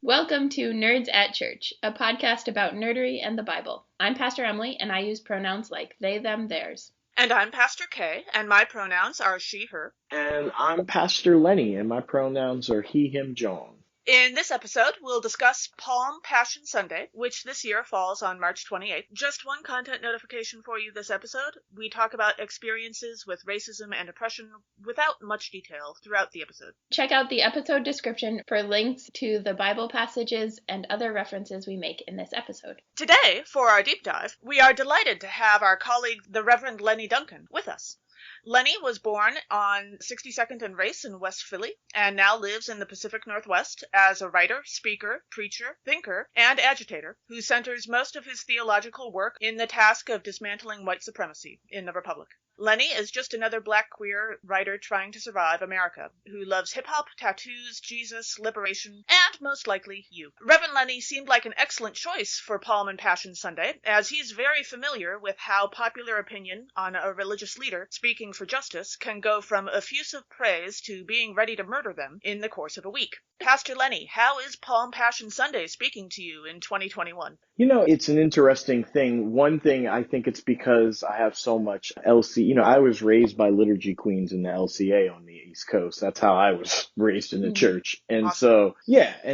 Welcome to Nerds at Church, a podcast about nerdery and the Bible. I'm Pastor Emily, and I use pronouns like they, them, theirs. And I'm Pastor Kay, and my pronouns are she, her. And I'm Pastor Lenny, and my pronouns are he, him, John. In this episode, we'll discuss Palm Passion Sunday, which this year falls on March 28th. Just one content notification for you this episode. We talk about experiences with racism and oppression without much detail throughout the episode. Check out the episode description for links to the Bible passages and other references we make in this episode. Today, for our deep dive, we are delighted to have our colleague, the Reverend Lenny Duncan, with us. Lenny was born on 62nd and Race in West Philly and now lives in the Pacific Northwest as a writer, speaker, preacher, thinker, and agitator who centers most of his theological work in the task of dismantling white supremacy in the Republic. Lenny is just another black queer writer trying to survive America, who loves hip-hop, tattoos, Jesus, liberation, and most likely you. Reverend Lenny seemed like an excellent choice for Palm and Passion Sunday, as he's very familiar with how popular opinion on a religious leader speaking for justice can go from effusive praise to being ready to murder them in the course of a week. Pastor Lenny, how is Palm Passion Sunday speaking to you in 2021? You know, it's an interesting thing. One thing, I think it's because I have so much LC. I was raised by liturgy queens in the LCA on the East Coast. That's how I was raised in the church. And Awesome.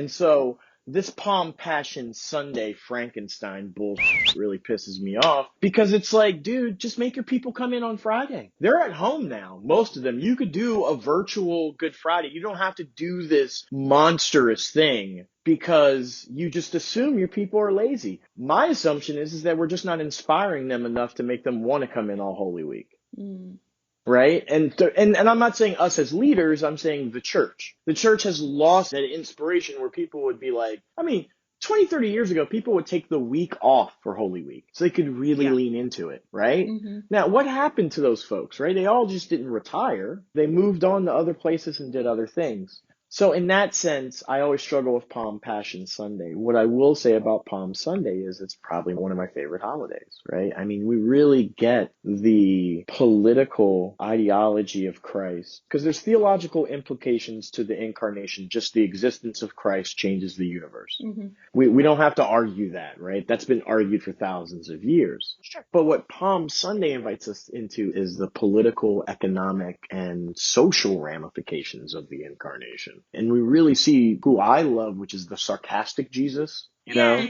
so this Palm Passion Sunday Frankenstein bullshit really pisses me off because it's like, dude, just make your people come in on Friday. They're at home now, most of them. You could do a virtual Good Friday. You don't have to do this monstrous thing because you just assume your people are lazy. My assumption is that we're just not inspiring them enough to make them want to come in all Holy Week. Right? And I'm not saying us as leaders, I'm saying the church. The church has lost that inspiration where people would be like, 20, 30 years ago, people would take the week off for Holy Week so they could really lean into it, right? Now, what happened to those folks, right? They all just didn't retire. They moved on to other places and did other things. So in that sense, I always struggle with Palm Passion Sunday. What I will say about Palm Sunday is it's probably one of my favorite holidays, right? We really get the political ideology of Christ because there's theological implications to the incarnation. Just the existence of Christ changes the universe. We don't have to argue that, right? That's been argued for thousands of years. Sure. But what Palm Sunday invites us into is the political, economic, and social ramifications of the incarnation. And we really see who I love, which is the sarcastic Jesus, you know?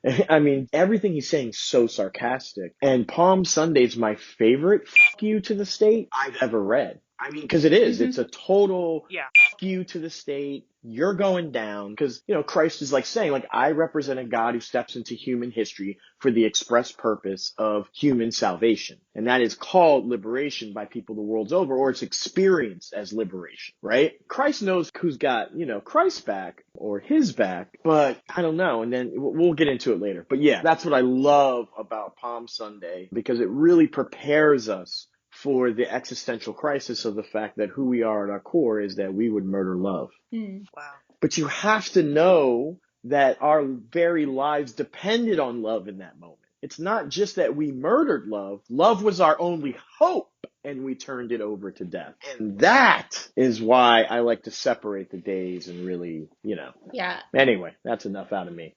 Everything he's saying is so sarcastic. And Palm Sunday is my favorite fuck you to the state I've ever read. Because it is. It's a total fuck you to the state. You're going down. Because, Christ is saying, I represent a God who steps into human history for the express purpose of human salvation. And that is called liberation by people the world over, or it's experienced as liberation, right? Christ knows who's got, Christ's back or his back, but I don't know. And then we'll get into it later. But yeah, that's what I love about Palm Sunday because it really prepares us for the existential crisis of the fact that who we are at our core is that we would murder love. Wow. But you have to know that our very lives depended on love in that moment. It's not just that we murdered love. Love was our only hope, and we turned it over to death. And that is why I like to separate the days and really, Yeah. Anyway, that's enough out of me.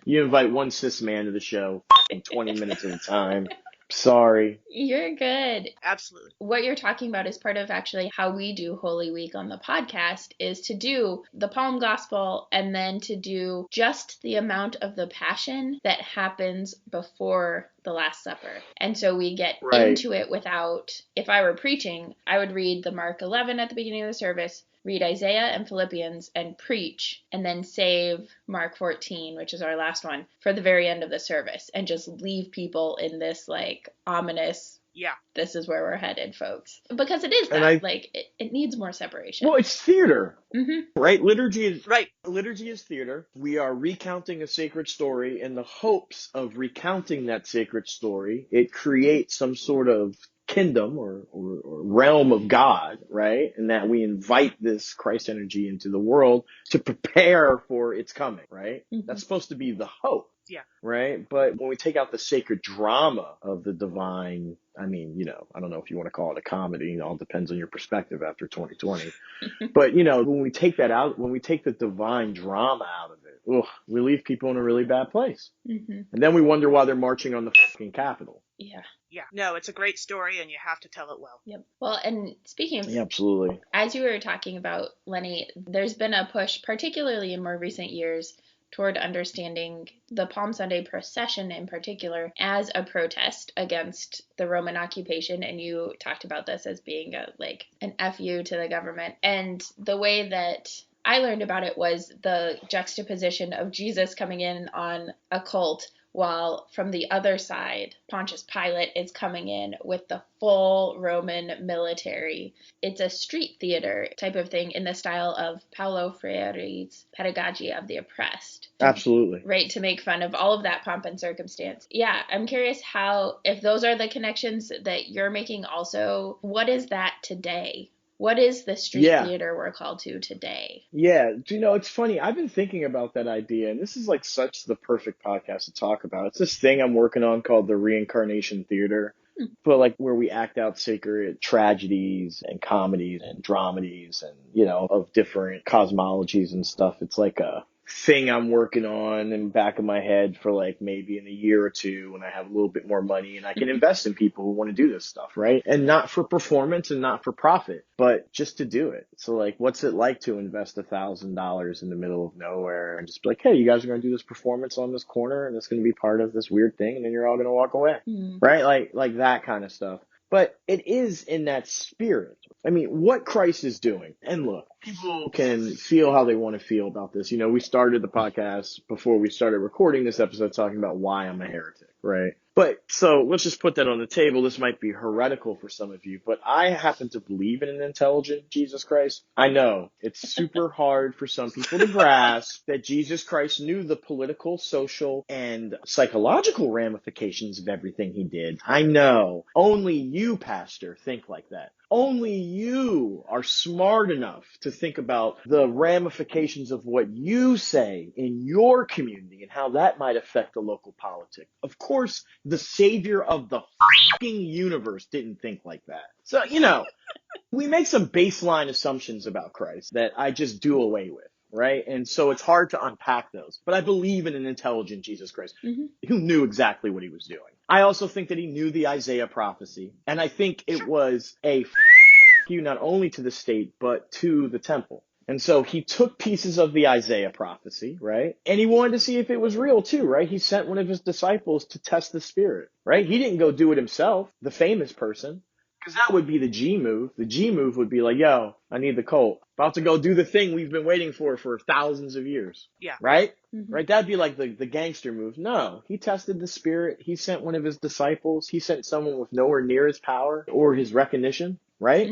You invite one cis man to the show in 20 minutes at a time. Sorry. You're good. Absolutely. What you're talking about is part of actually how we do Holy Week on the podcast is to do the Palm Gospel and then to do just the amount of the Passion that happens before the Last Supper. And so we get into it without, if I were preaching, I would read the Mark 11 at the beginning of the service, read Isaiah and Philippians and preach, and then save Mark 14, which is our last one, for the very end of the service, and just leave people in this ominous, this is where we're headed, folks. Because it is that, it needs more separation. Well, it's theater, right? Liturgy is theater. We are recounting a sacred story in the hopes of recounting that sacred story. It creates some sort of kingdom or realm of God, right? And that we invite this Christ energy into the world to prepare for its coming, right? Mm-hmm. That's supposed to be the hope. Yeah. Right? But when we take out the sacred drama of the divine, I mean, I don't know if you want to call it a comedy, it all depends on your perspective after 2020. But, when we take that out, when we take the divine drama out of it, we leave people in a really bad place. Mm-hmm. And then we wonder why they're marching on the fucking Capitol. Yeah. Yeah. No, it's a great story and you have to tell it well. Yep. Well, and speaking of, Yeah, absolutely. As you were talking about, Lenny, there's been a push, particularly in more recent years, toward understanding the Palm Sunday procession in particular as a protest against the Roman occupation. And you talked about this as being an FU to the government. And the way that I learned about it was the juxtaposition of Jesus coming in on a colt, while from the other side, Pontius Pilate is coming in with the full Roman military. It's a street theater type of thing in the style of Paulo Freire's Pedagogy of the Oppressed. Absolutely. Right, to make fun of all of that pomp and circumstance. Yeah, I'm curious if those are the connections that you're making also, what is that today? What is the street theater we're called to today? Yeah. It's funny. I've been thinking about that idea, and this is such the perfect podcast to talk about. It's this thing I'm working on called the reincarnation theater. But where we act out sacred tragedies and comedies and dramedies and, of different cosmologies and stuff. It's like a thing I'm working on in the back of my head for maybe in a year or two when I have a little bit more money and I can invest in people who want to do this stuff, right? And not for performance and not for profit, but just to do it. So what's it like to invest $1,000 in the middle of nowhere and just be hey, you guys are going to do this performance on this corner and it's going to be part of this weird thing and then you're all going to walk away, right? Like that kind of stuff. But it is in that spirit. I mean, what Christ is doing. And look, people can feel how they want to feel about this. We started the podcast before we started recording this episode talking about why I'm a heretic, right? But so let's just put that on the table. This might be heretical for some of you, but I happen to believe in an intelligent Jesus Christ. I know it's super hard for some people to grasp that Jesus Christ knew the political, social, and psychological ramifications of everything he did. I know. Only you, Pastor, think like that. Only you are smart enough to think about the ramifications of what you say in your community and how that might affect the local politics. Of course, the savior of the fucking universe didn't think like that. So, we make some baseline assumptions about Christ that I just do away with. Right? And so it's hard to unpack those. But I believe in an intelligent Jesus Christ who knew exactly what he was doing. I also think that he knew the Isaiah prophecy. And I think it was a you not only to the state, but to the temple. And so he took pieces of the Isaiah prophecy, right? And he wanted to see if it was real too, right? He sent one of his disciples to test the spirit, right? He didn't go do it himself, the famous person. Because that would be the G move. The G move would be yo, I need the colt. About to go do the thing we've been waiting for thousands of years. Yeah. Right? Right? That'd be the gangster move. No, he tested the spirit. He sent one of his disciples. He sent someone with nowhere near his power or his recognition. Right?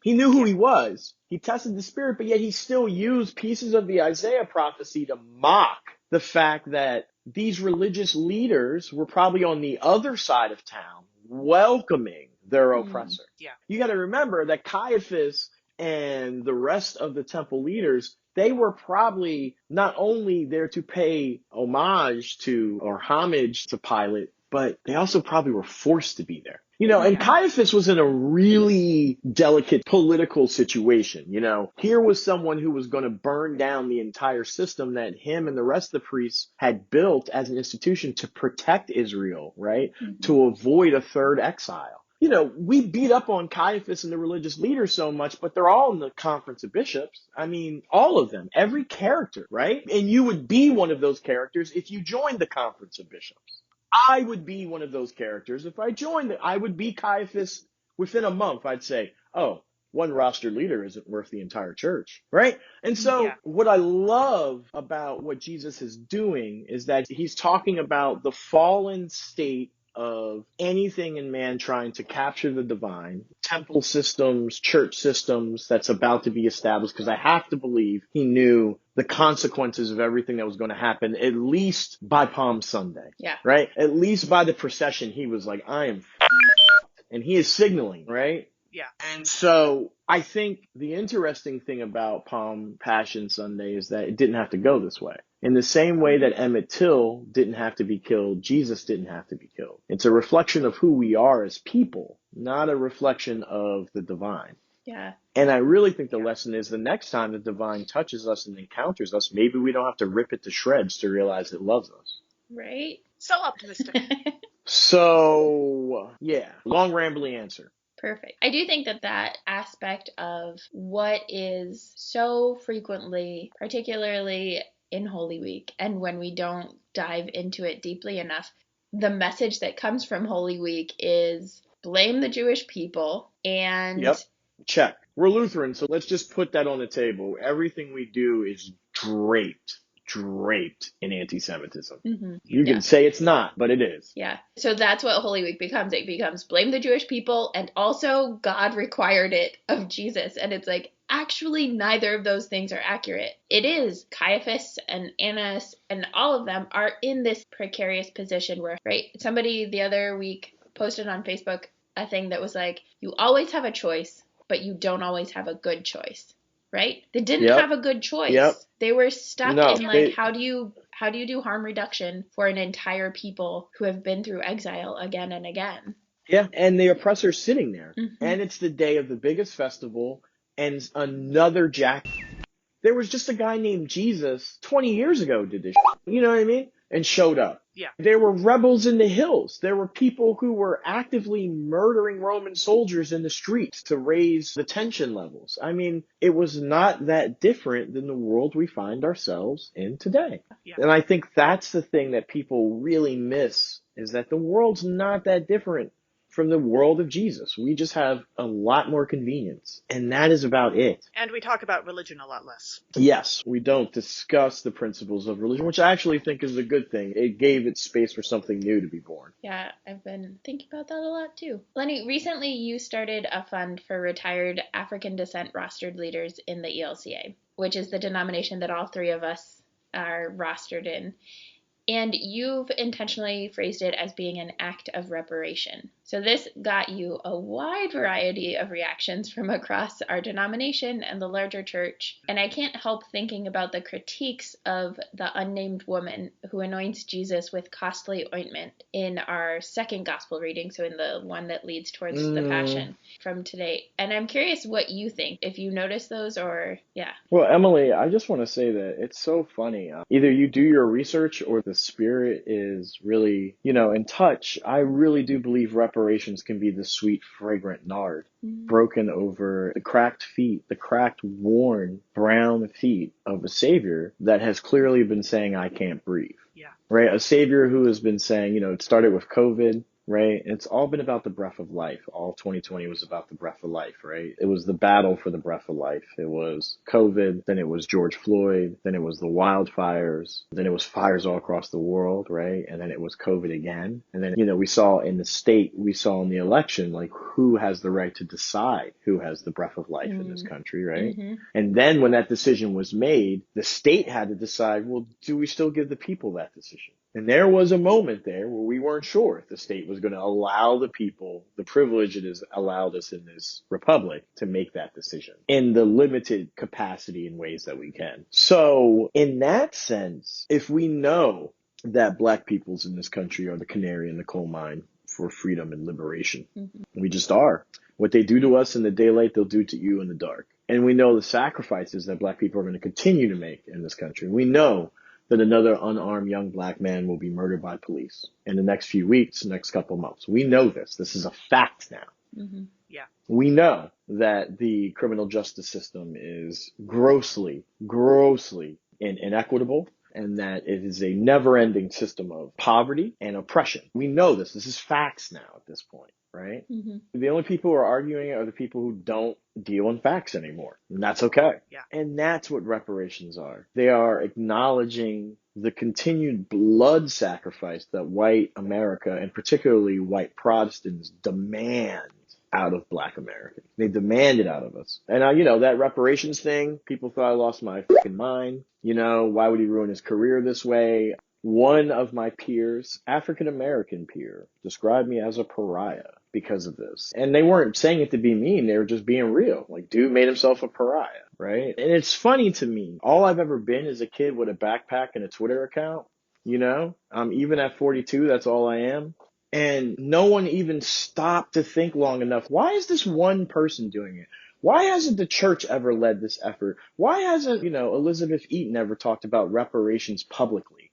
He knew who he was. He tested the spirit, but yet he still used pieces of the Isaiah prophecy to mock the fact that these religious leaders were probably on the other side of town welcoming their oppressor. Yeah. You got to remember that Caiaphas and the rest of the temple leaders, they were probably not only there to pay homage to Pilate, but they also probably were forced to be there. And Caiaphas was in a really delicate political situation. Here was someone who was going to burn down the entire system that him and the rest of the priests had built as an institution to protect Israel, right? To avoid a third exile. We beat up on Caiaphas and the religious leaders so much, but they're all in the conference of bishops. I mean, all of them, every character, right? And you would be one of those characters if you joined the conference of bishops. I would be one of those characters. If I joined I would be Caiaphas within a month. I'd say, oh, one roster leader isn't worth the entire church, right? And so what I love about what Jesus is doing is that he's talking about the fallen state of anything in man trying to capture the divine, temple systems, church systems that's about to be established, because I have to believe he knew the consequences of everything that was going to happen, at least by Palm Sunday. Yeah. Right? At least by the procession, he was like, I am and he is signaling, right? Yeah. And so I think the interesting thing about Palm Passion Sunday is that it didn't have to go this way. In the same way that Emmett Till didn't have to be killed, Jesus didn't have to be killed. It's a reflection of who we are as people, not a reflection of the divine. Yeah. And I really think the lesson is the next time the divine touches us and encounters us, maybe we don't have to rip it to shreds to realize it loves us. Right? So optimistic. So, yeah, long rambly answer. Perfect. I do think that that aspect of what is so frequently, particularly in Holy Week, and when we don't dive into it deeply enough, the message that comes from Holy Week is blame the Jewish people and Yep. Check. We're Lutheran, so let's just put that on the table. Everything we do is draped in anti-Semitism. You can say it's not, but it is. Yeah. So that's what Holy Week becomes. It becomes blame the Jewish people, and also God required it of Jesus. And it's like, actually, neither of those things are accurate. It is. Caiaphas and Annas and all of them are in this precarious position where, right? Somebody the other week posted on Facebook a thing that was like, you always have a choice, but you don't always have a good choice. Right? They didn't have a good choice. They were stuck in like, how do you do harm reduction for an entire people who have been through exile again and again? Yeah, and the oppressor's sitting there. And it's the day of the biggest festival, and another jack. There was just a guy named Jesus 20 years ago did this, you know what I mean? And showed up. Yeah. There were rebels in the hills. There were people who were actively murdering Roman soldiers in the streets to raise the tension levels. I mean, it was not that different than the world we find ourselves in today. Yeah. And I think that's the thing that people really miss, is that the world's not that different from the world of Jesus. We just have a lot more convenience, and that is about it. And we talk about religion a lot less. Yes, we don't discuss the principles of religion, which I actually think is a good thing. It gave it space for something new to be born. Yeah, I've been thinking about that a lot too. Lenny, recently you started a fund for retired African descent rostered leaders in the ELCA, which is the denomination that all three of us are rostered in. And you've intentionally phrased it as being an act of reparation. So this got you a wide variety of reactions from across our denomination and the larger church. And I can't help thinking about the critiques of the unnamed woman who anoints Jesus with costly ointment in our second gospel reading, so in the one that leads towards the Passion from today. And I'm curious what you think, if you notice those or, yeah. Well, Emily, I just want to say that it's so funny. Either you do your research or the Spirit is really, in touch. I really do believe reparations can be the sweet, fragrant nard broken over the cracked feet, the cracked, worn, brown feet of a Savior that has clearly been saying, I can't breathe. Yeah. Right? A Savior who has been saying, it started with COVID. Right? It's all been about the breath of life. All 2020 was about the breath of life, right? It was the battle for the breath of life. It was COVID, then it was George Floyd, then it was the wildfires, then it was fires all across the world, right? And then it was COVID again. And then, we saw in the state, we saw in the election, like who has the right to decide who has the breath of life in this country, right? And then when that decision was made, the state had to decide, well, do we still give the people that decision? And there was a moment there where we weren't sure if the state was going to allow the people the privilege it has allowed us in this republic to make that decision in the limited capacity and ways that we can. So in that sense, if we know that Black peoples in this country are the canary in the coal mine for freedom and liberation, we just are. What they do to us in the daylight, they'll do to you in the dark. And we know the sacrifices that Black people are going to continue to make in this country. We know that another unarmed young Black man will be murdered by police in the next few weeks, next couple months. We know this. This is a fact now. Yeah. We know that the criminal justice system is grossly inequitable, and that it is a never-ending system of poverty and oppression. We know this. This is facts now at this point, right? The only people who are arguing are the people who don't deal in facts anymore. And that's okay. Yeah. And that's what reparations are. They are acknowledging the continued blood sacrifice that white America, and particularly white Protestants, demand out of Black Americans. They demand it out of us. And that reparations thing, people thought I lost my freaking mind. Why would he ruin his career this way? one of my peers, African American peer, described me as a pariah because of this. And they weren't saying it to be mean, they were just being real. Like, dude made himself a pariah, right? And it's funny to me. All I've ever been is a kid with a backpack and a Twitter account, you know? Even at 42, that's all I am. And no one even stopped to think long enough. Why is this one person doing it? Why hasn't the church ever led this effort? Why hasn't, Elizabeth Eaton ever talked about reparations publicly?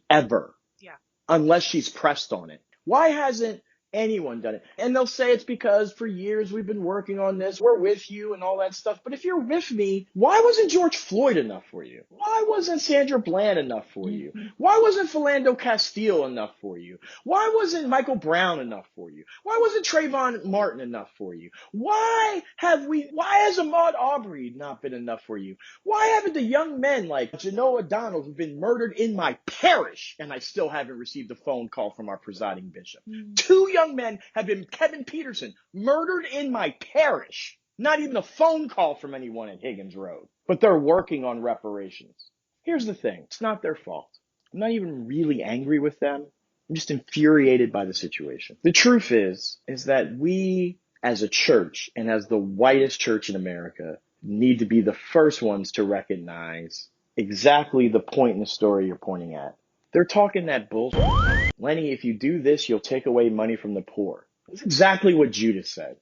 Ever. Yeah. Unless she's pressed on it. Why hasn't anyone done it? And they'll say it's because for years we've been working on this, we're with you and all that stuff. But if you're with me, why wasn't George Floyd enough for you? Why wasn't Sandra Bland enough for you? Why wasn't Philando Castile enough for you? Why wasn't Michael Brown enough for you? Why wasn't Trayvon Martin enough for you? Why has Ahmaud Arbery not been enough for you? Why haven't the young men like Genoa Donald who've been murdered in my parish, and I still haven't received a phone call from our presiding bishop? 2 young men have been, Kevin Peterson, murdered in my parish. Not even a phone call from anyone at Higgins Road. But they're working on reparations. Here's the thing. It's not their fault. I'm not even really angry with them. I'm just infuriated by the situation. The truth is that we as a church and as the whitest church in America need to be the first ones to recognize exactly the point in the story you're pointing at. They're talking that bullshit. Lenny, if you do this, you'll take away money from the poor. That's exactly what Judas said.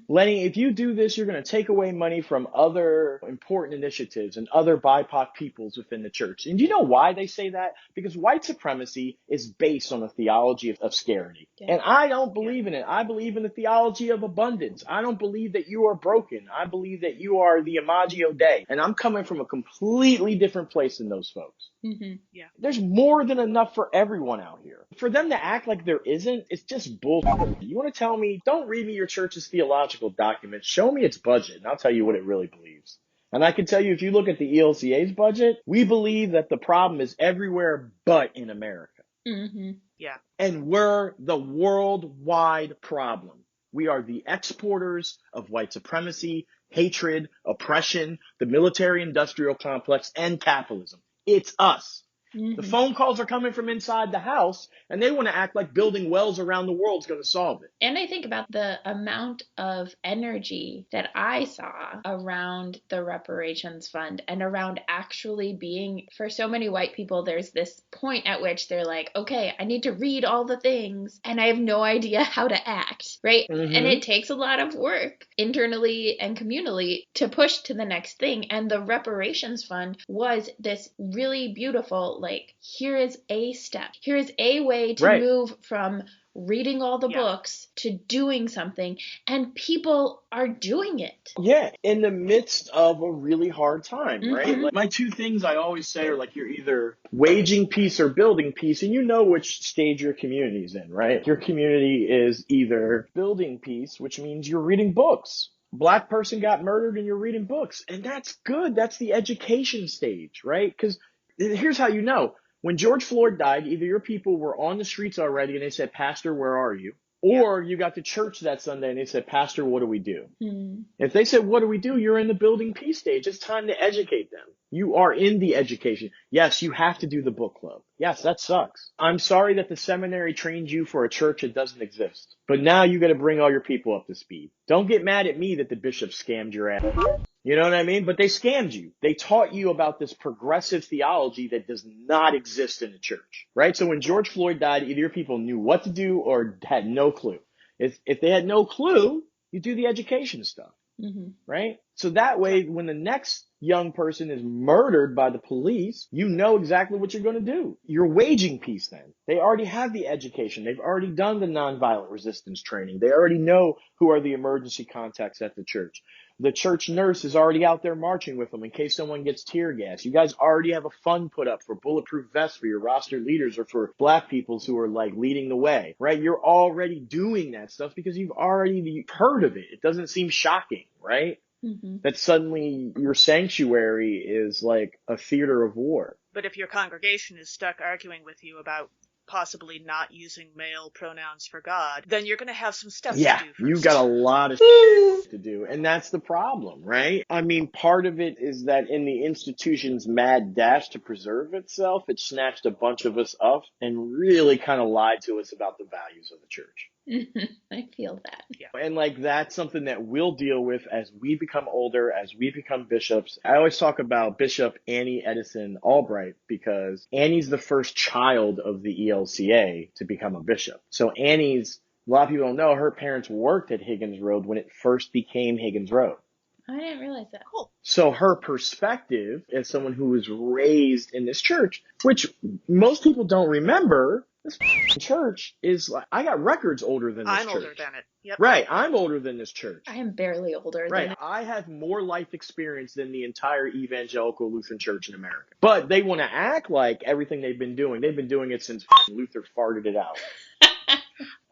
Lenny, if you do this, you're going to take away money from other important initiatives and other BIPOC peoples within the church. And do you know why they say that? Because white supremacy is based on a theology of scarcity. Yeah. And I don't believe in it. I believe in the theology of abundance. I don't believe that you are broken. I believe that you are the imago Dei. And I'm coming from a completely different place than those folks. Yeah. There's more than enough for everyone out here. For them to act like there isn't, it's just bullshit. You want to tell me, don't read me your church's theological documents. Show me its budget, and I'll tell you what it really believes. And I can tell you, if you look at the ELCA's budget, we believe that the problem is everywhere but in America. Yeah. And we're the worldwide problem. We are the exporters of white supremacy, hatred, oppression, the military-industrial complex, and capitalism. It's us. The phone calls are coming from inside the house, and they want to act like building wells around the world is going to solve it. And I think about the amount of energy that I saw around the reparations fund and around actually being, for so many white people, there's this point at which they're like, okay, I need to read all the things and I have no idea how to act, right? And it takes a lot of work internally and communally to push to the next thing. And the reparations fund was this really beautiful, like, here is a step. Here is a way to move from reading all the books to doing something, and people are doing it. Yeah, in the midst of a really hard time, right? Like, my 2 things I always say are like, you're either waging peace or building peace, and you know which stage your community's in, right? Your community is either building peace, which means you're reading books. Black person got murdered and you're reading books, and that's good. That's the education stage, right? Because here's how you know. When George Floyd died, either your people were on the streets already and they said, Pastor, where are you? Or you got to church that Sunday and they said, Pastor, what do we do? If they said, what do we do? You're in the building peace stage. It's time to educate them. You are in the education. Yes, you have to do the book club. Yes, that sucks. I'm sorry that the seminary trained you for a church that doesn't exist. But now you got to bring all your people up to speed. Don't get mad at me that the bishop scammed your ass. You know what I mean? But they scammed you. They taught you about this progressive theology that does not exist in the church, right? So when George Floyd died, either your people knew what to do or had no clue. If they had no clue, you do the education stuff, right? So that way, when the next young person is murdered by the police, you know exactly what you're going to do. You're waging peace then. They already have the education. They've already done the nonviolent resistance training. They already know who are the emergency contacts at the church. The church nurse is already out there marching with them in case someone gets tear gas. You guys already have a fund put up for bulletproof vests for your roster leaders or for black peoples who are like leading the way, right? You're already doing that stuff because you've already heard of it. It doesn't seem shocking, right? That suddenly your sanctuary is like a theater of war. But if your congregation is stuck arguing with you about possibly not using male pronouns for God, then you're going to have some steps Yeah, to do you first. got a lot of to do. And that's the problem, right? I mean, part of it is that in the institution's mad dash to preserve itself, it snatched a bunch of us up and really kind of lied to us about the values of the church. I feel that. Yeah. And like that's something that we'll deal with as we become older, as we become bishops. I always talk about Bishop Annie Edison Albright because Annie's the first child of the ELCA to become a bishop. So Annie's, a lot of people don't know, her parents worked at Higgins Road when it first became Higgins Road. I didn't realize that. Cool. So her perspective as someone who was raised in this church, which most people don't remember, this church is like, I got records older than this church. I'm older than it. Yep. Right, I'm older than this church. I am barely older Right, than I have more life experience than the entire evangelical Lutheran church in America. But they want to act like everything they've been doing it since Luther farted it out.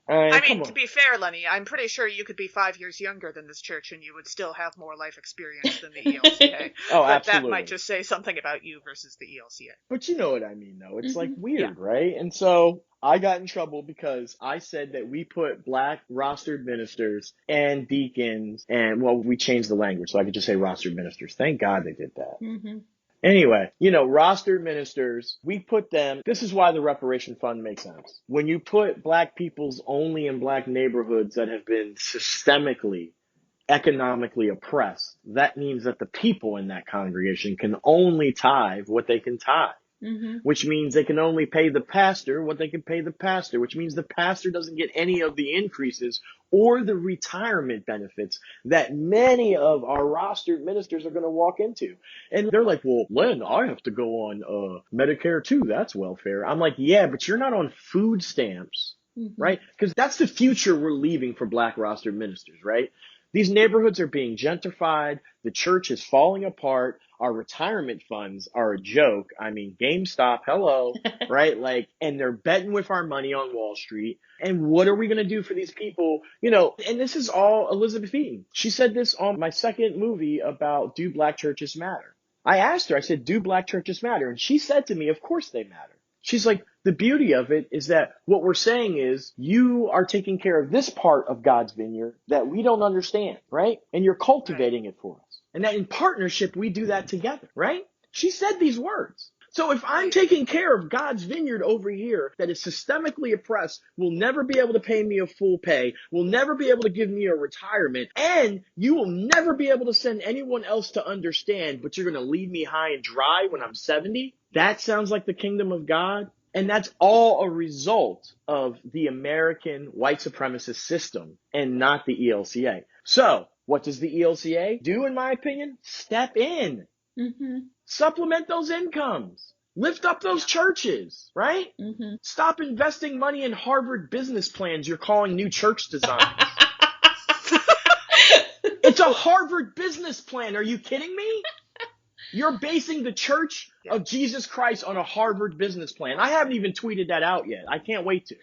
I mean, to be fair, Lenny, I'm pretty sure you could be 5 years younger than this church and you would still have more life experience than the ELCA. Oh, but absolutely. That might just say something about you versus the ELCA. But you know what I mean, though. It's like weird, Yeah. right? And so I got in trouble because I said that we put black rostered ministers and deacons and, well, we changed the language so I could just say rostered ministers. Thank God they did that. Mm-hmm. Anyway, rostered ministers, we put them, this is why the Reparation Fund makes sense. When you put black peoples only in black neighborhoods that have been systemically, economically oppressed, that means that the people in that congregation can only tithe what they can tithe. Mm-hmm. Which means they can only pay the pastor what they can pay the pastor, which means the pastor doesn't get any of the increases or the retirement benefits that many of our rostered ministers are going to walk into. And they're like, well, Len, I have to go on Medicare too. That's welfare. I'm like, yeah, but you're not on food stamps, right? Because that's the future we're leaving for black rostered ministers, right? These neighborhoods are being gentrified. The church is falling apart. Our retirement funds are a joke. I mean, GameStop, hello, right? Like, and they're betting with our money on Wall Street. And what are we going to do for these people? And this is all Elizabeth Eaton. She said this on my second movie about Do Black Churches Matter? I asked her, I said, do black churches matter? And she said to me, of course they matter. She's like, the beauty of it is that what we're saying is you are taking care of this part of God's vineyard that we don't understand, right? And you're cultivating it for us. And that in partnership, we do that together, right? She said these words. So if I'm taking care of God's vineyard over here that is systemically oppressed, will never be able to pay me a full pay, will never be able to give me a retirement, and you will never be able to send anyone else to understand, but you're going to leave me high and dry when I'm 70, that sounds like the kingdom of God. And that's all a result of the American white supremacist system and not the ELCA. So what does the ELCA do, in my opinion? Step in. Mm-hmm. Supplement those incomes. Lift up those churches, right? Mm-hmm. Stop investing money in Harvard business plans you're calling new church designs. It's a Harvard business plan. Are you kidding me? You're basing the Church of Jesus Christ on a Harvard business plan. I haven't even tweeted that out yet. I can't wait to.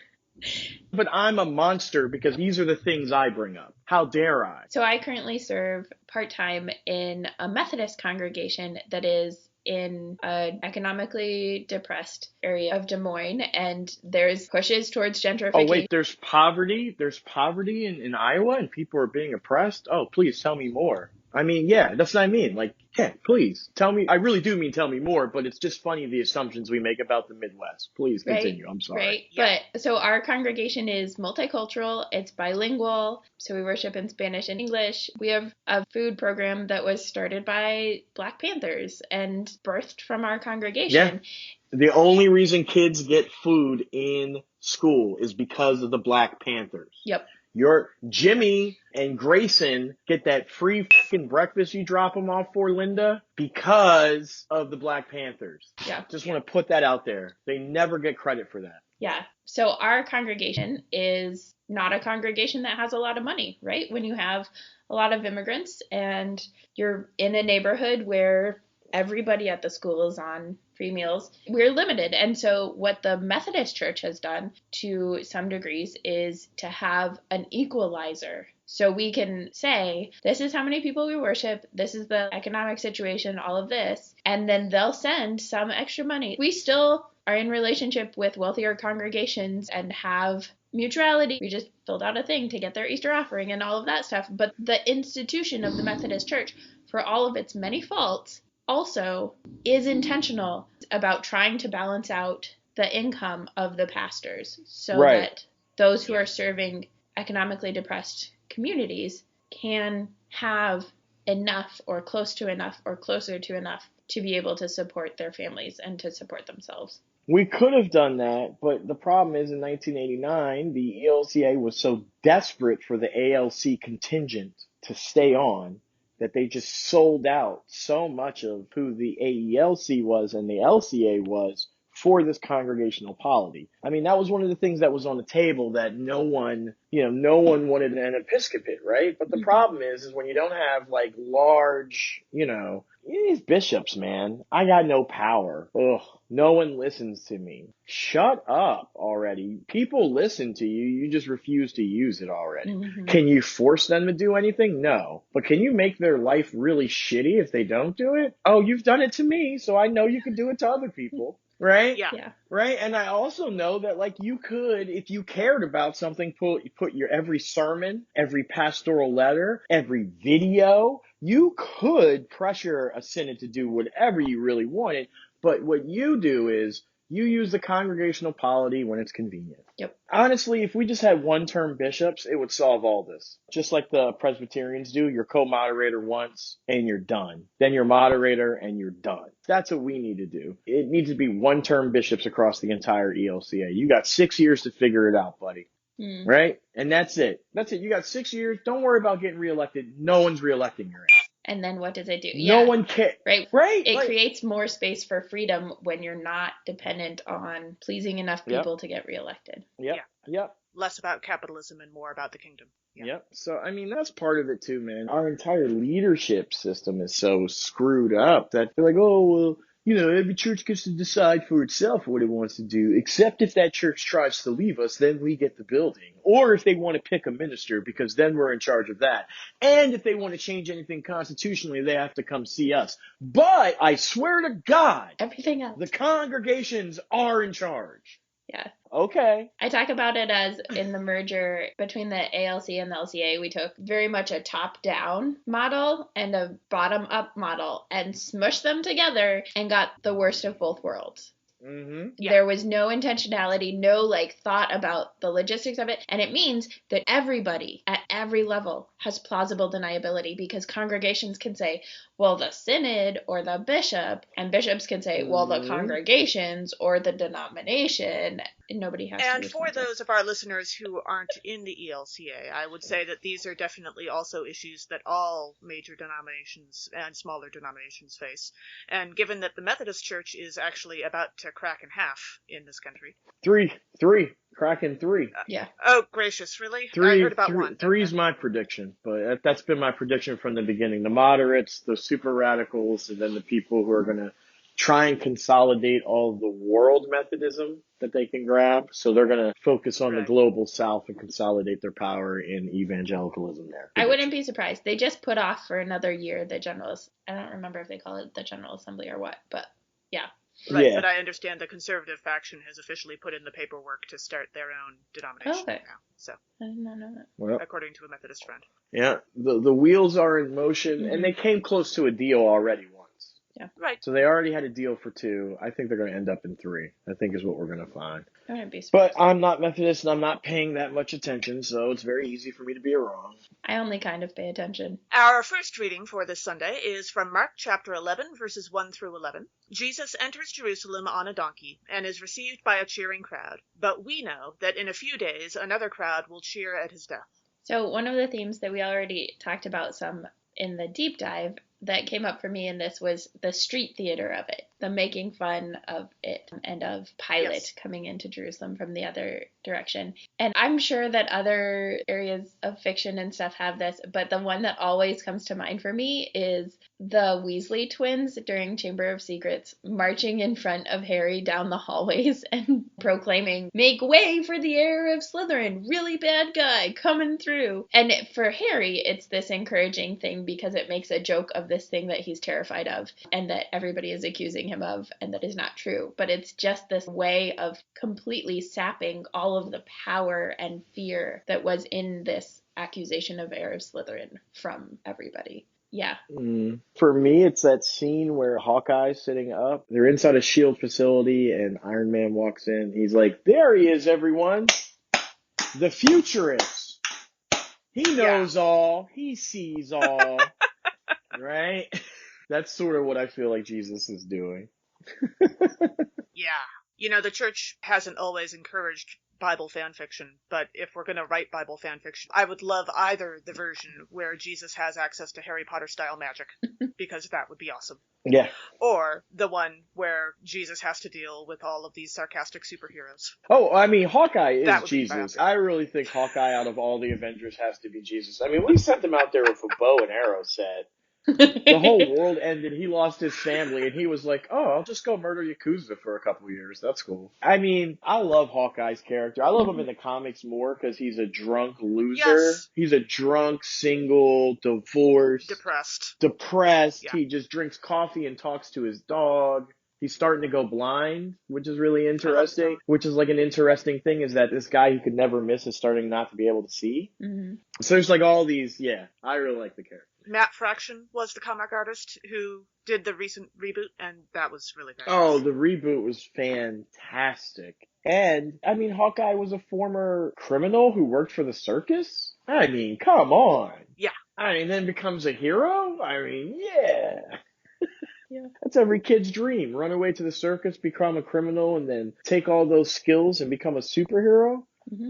But I'm a monster because these are the things I bring up. How dare I? So I currently serve part-time in a Methodist congregation that is in an economically depressed area of Des Moines, and there's pushes towards gentrification. Oh, wait, there's poverty? There's poverty in Iowa and people are being oppressed? Oh, please tell me more. I mean, yeah, that's what I mean. Like, yeah, please tell me. I really do mean tell me more, but it's just funny the assumptions we make about the Midwest. Please continue. I'm sorry. Right. Yeah. But so our congregation is multicultural. It's bilingual. So we worship in Spanish and English. We have a food program that was started by Black Panthers and birthed from our congregation. Yeah. The only reason kids get food in school is because of the Black Panthers. Yep. Your Jimmy and Grayson get that free fucking breakfast you drop them off for, Linda, because of the Black Panthers. Yeah. Just want to put that out there. They never get credit for that. Yeah. So our congregation is not a congregation that has a lot of money, right? When you have a lot of immigrants and you're in a neighborhood where everybody at the school is on free meals, we're limited. And so what the Methodist Church has done to some degrees is to have an equalizer. So we can say, this is how many people we worship, this is the economic situation, all of this, and then they'll send some extra money. We still are in relationship with wealthier congregations and have mutuality. We just filled out a thing to get their Easter offering and all of that stuff. But the institution of the Methodist Church, for all of its many faults, also is intentional about trying to balance out the income of the pastors so that those who are serving economically depressed communities can have enough or close to enough or closer to enough to be able to support their families and to support themselves. We could have done that, but the problem is in 1989, the ELCA was so desperate for the ALC contingent to stay on that they just sold out so much of who the AELC was and the LCA was for this congregational polity. I mean, that was one of the things that was on the table that no one wanted an episcopate, right? But the problem is when you don't have like large, these bishops, man, I got no power. Ugh, no one listens to me. Shut up already. People listen to you. You just refuse to use it already. Mm-hmm. Can you force them to do anything? No. But can you make their life really shitty if they don't do it? Oh, you've done it to me, so I know you can do it to other people. Right? Yeah. Right? And I also know that like you could, if you cared about something, put your every sermon, every pastoral letter, every video, you could pressure a synod to do whatever you really wanted. But what you do is you use the congregational polity when it's convenient. Yep. Honestly, if we just had one-term bishops, it would solve all this. Just like the Presbyterians do, you're co-moderator once and you're done. Then you're moderator and you're done. That's what we need to do. It needs to be one-term bishops across the entire ELCA. You got 6 years to figure it out, buddy. Right? And that's it. You got 6 years. Don't worry about getting reelected. No one's reelecting your ass. And then what does it do? No one cares. Right. Right. It creates more space for freedom when you're not dependent on pleasing enough people to get reelected. Yep. Less about capitalism and more about the kingdom. Yep. So, I mean, that's part of it too, man. Our entire leadership system is so screwed up that they're like, oh, well, every church gets to decide for itself what it wants to do, except if that church tries to leave us, then we get the building. Or if they want to pick a minister, because then we're in charge of that. And if they want to change anything constitutionally, they have to come see us. But I swear to God, everything else, the congregations are in charge. Yeah. Okay. I talk about it as in the merger between the ALC and the LCA, we took very much a top-down model and a bottom-up model and smushed them together and got the worst of both worlds. Mm-hmm. Yeah. There was no intentionality, no thought about the logistics of it. And it means that everybody at every level has plausible deniability because congregations can say, well, the synod or the bishop, and bishops can say, well, the congregations or the denomination. And nobody has to. And for those of our listeners who aren't in the ELCA, I would say that these are definitely also issues that all major denominations and smaller denominations face. And given that the Methodist Church is actually about to crack in half in this country. Three. Cracking 3. Yeah. Oh, gracious, really? 3, I heard about 1. 3 is my prediction, but that's been my prediction from the beginning. The moderates, the super radicals, and then the people who are going to try and consolidate all of the world Methodism that they can grab. So they're going to focus on the global South and consolidate their power in evangelicalism there. I wouldn't be surprised. They just put off for another year the General, I don't remember if they call it the General Assembly or what, but yeah. Right, but I understand the conservative faction has officially put in the paperwork to start their own denomination now. So, I did not know that. Well, according to a Methodist friend. Yeah, the wheels are in motion, and they came close to a deal already once. Yeah. Right. So they already had a deal for 2. I think they're going to end up in 3. I think is what we're going to find. I wouldn't be surprised. But I'm not Methodist, and I'm not paying that much attention, so it's very easy for me to be wrong. I only kind of pay attention. Our first reading for this Sunday is from Mark chapter 11, verses 1 through 11. Jesus enters Jerusalem on a donkey and is received by a cheering crowd. But we know that in a few days another crowd will cheer at his death. So one of the themes that we already talked about some in the deep dive that came up for me in this was the street theater of it, the making fun of it and of Pilate coming into Jerusalem from the other direction. And I'm sure that other areas of fiction and stuff have this, but the one that always comes to mind for me is the Weasley twins during Chamber of Secrets marching in front of Harry down the hallways and proclaiming, "Make way for the heir of Slytherin, really bad guy coming through." And for Harry, it's this encouraging thing because it makes a joke of this thing that he's terrified of and that everybody is accusing him him of and that is not true. But it's just this way of completely sapping all of the power and fear that was in this accusation of heir of Slytherin from everybody. Yeah. For me, it's that scene where Hawkeye's sitting up. They're inside a SHIELD facility, and Iron Man walks in. He's like, "There he is, everyone. The futurist. He knows all. He sees all." Right? That's sort of what I feel like Jesus is doing. Yeah. You know, the church hasn't always encouraged Bible fan fiction, but if we're going to write Bible fan fiction, I would love either the version where Jesus has access to Harry Potter style magic, because that would be awesome. Yeah. Or the one where Jesus has to deal with all of these sarcastic superheroes. Oh, I mean, Hawkeye That is would be Jesus. fantastic. I really think Hawkeye out of all the Avengers has to be Jesus. I mean, we sent him out there with a bow and arrow set. The whole world ended. He lost his family, and he was like, "Oh, I'll just go murder Yakuza for a couple years. That's cool." I mean, I love Hawkeye's character. I love him in the comics more because he's a drunk loser. Yes. He's a drunk, single, divorced, Depressed. Yeah. He just drinks coffee and talks to his dog. He's starting to go blind, which is really interesting. Which is like an interesting thing is that this guy who could never miss is starting not to be able to see. Mm-hmm. So there's like all these, I really like the character. Matt Fraction was the comic artist who did the recent reboot, and that was really fantastic. Oh, the reboot was fantastic. And, I mean, Hawkeye was a former criminal who worked for the circus? I mean, come on. Yeah. I mean, then becomes a hero? I mean, yeah. Yeah. That's every kid's dream. Run away to the circus, become a criminal, and then take all those skills and become a superhero? Mm-hmm.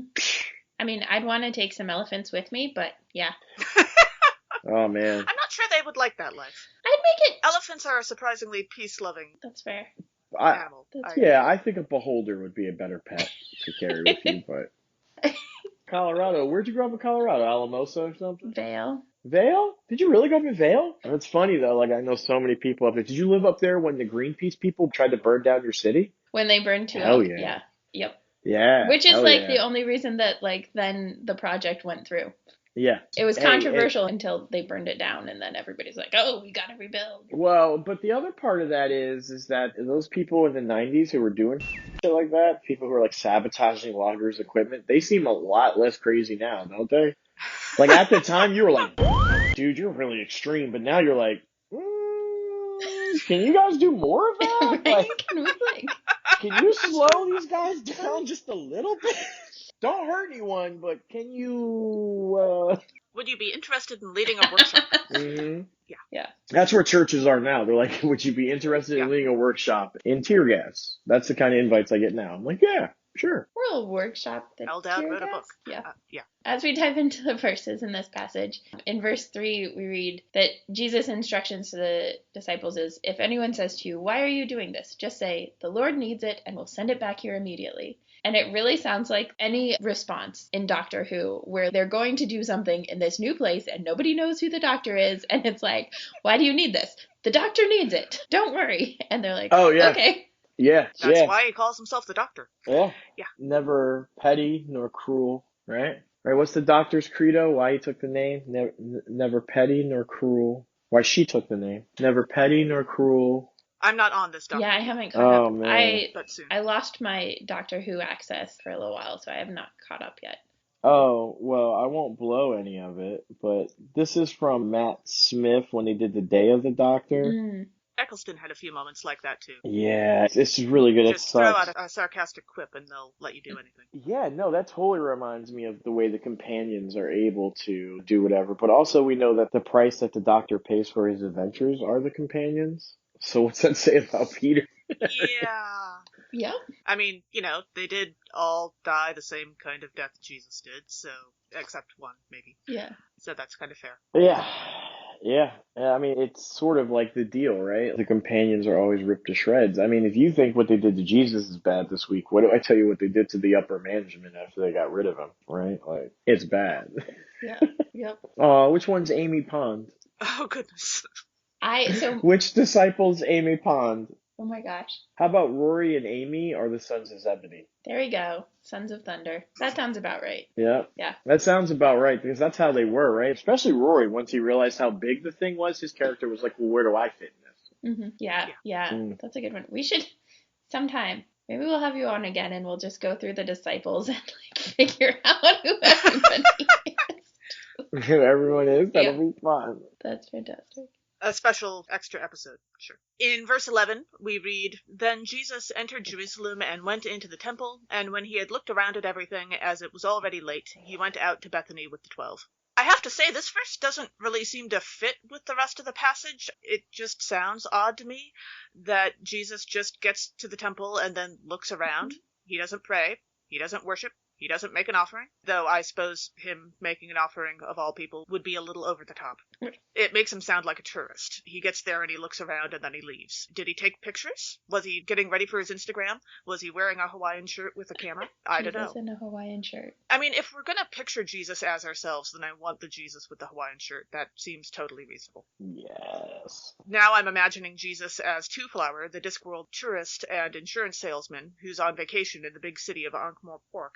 I mean, I'd want to take some elephants with me, but yeah. Oh, man. I'm not sure they would like that life. I'd make it. Elephants are a surprisingly peace-loving That's fair. animal. I think a beholder would be a better pet to carry with you, but... Colorado. Where'd you grow up in Colorado? Alamosa or something? Vale. Vale? Did you really go up to Vale? That's funny, though. Like, I know so many people up there. Did you live up there when the Greenpeace people tried to burn down your city? When they burned to Hell it. yeah. Yeah. Yep. Yeah. Which is like the only reason that like then the project went through. Yeah. It was controversial until they burned it down, and then everybody's like, "Oh, we gotta rebuild." Well, but the other part of that is that those people in the 90s who were doing shit like that, people who were like sabotaging loggers' equipment, they seem a lot less crazy now, don't they? Like at the time, you were like, "Dude, you're really extreme," but now you're like, "Can you guys do more of that? Right? Like, can you slow these guys down just a little bit? Don't hurt anyone, but can you, Would you be interested in leading a workshop? Mm-hmm. Yeah. That's where churches are now. They're like, would you be interested in leading a workshop in tear gas? That's the kind of invites I get now. I'm like, yeah, sure. We'll workshop the Eldad wrote a book. Yeah. As we dive into the verses in this passage, in verse 3, we read that Jesus' instructions to the disciples is, if anyone says to you, "Why are you doing this?" just say, "The Lord needs it, and we'll send it back here immediately." And it really sounds like any response in Doctor Who where they're going to do something in this new place and nobody knows who the doctor is. And it's like, why do you need this? The doctor needs it. Don't worry. And they're like, oh, yeah. Okay. Yeah. That's why he calls himself the Doctor. Yeah. Yeah. Never petty nor cruel, right? Right. What's the doctor's credo? Why he took the name? Never petty nor cruel. Why she took the name? Never petty nor cruel. I'm not on this Doctor. Yeah, I haven't caught up. Man. But soon. I lost my Doctor Who access for a little while, so I have not caught up yet. Oh, well, I won't blow any of it, but this is from Matt Smith when he did the Day of the Doctor. Eccleston had a few moments like that too. Yeah, this is really good. Just throw out a sarcastic quip and they'll let you do anything. Yeah, no, that totally reminds me of the way the companions are able to do whatever. But also we know that the price that the Doctor pays for his adventures are the companions. So what's that say about Peter? Yeah. Yeah. I mean, they did all die the same kind of death Jesus did, so, except one, maybe. Yeah. So that's kind of fair. Yeah. Yeah. I mean, it's sort of like the deal, right? The companions are always ripped to shreds. I mean, if you think what they did to Jesus is bad this week, what do I tell you what they did to the upper management after they got rid of him, right? Like, it's bad. Yeah. Yep. Which one's Amy Pond? Oh, goodness. Which disciple's Amy Pond? Oh my gosh. How about Rory and Amy are the sons of Zebedee? There we go. Sons of Thunder. That sounds about right. Yeah. Yeah. That sounds about right, because that's how they were, right? Especially Rory, once he realized how big the thing was, his character was like, well, where do I fit in this? Yeah. That's a good one. We should sometime. Maybe we'll have you on again and we'll just go through the disciples and figure out who everybody is. Who everyone is? That'll be fun. That's fantastic. A special extra episode, sure. In verse 11, we read, Then Jesus entered Jerusalem and went into the temple, and when he had looked around at everything, as it was already late, he went out to Bethany with the 12. I have to say, this verse doesn't really seem to fit with the rest of the passage. It just sounds odd to me that Jesus just gets to the temple and then looks around. He doesn't pray. He doesn't worship. He doesn't make an offering, though I suppose him making an offering of all people would be a little over the top. It makes him sound like a tourist. He gets there and he looks around and then he leaves. Did he take pictures? Was he getting ready for his Instagram? Was he wearing a Hawaiian shirt with a camera? I don't know. He was in a Hawaiian shirt. I mean, if we're going to picture Jesus as ourselves, then I want the Jesus with the Hawaiian shirt. That seems totally reasonable. Yes. Now I'm imagining Jesus as Two Flower, the Discworld tourist and insurance salesman who's on vacation in the big city of Ankh-Morpork.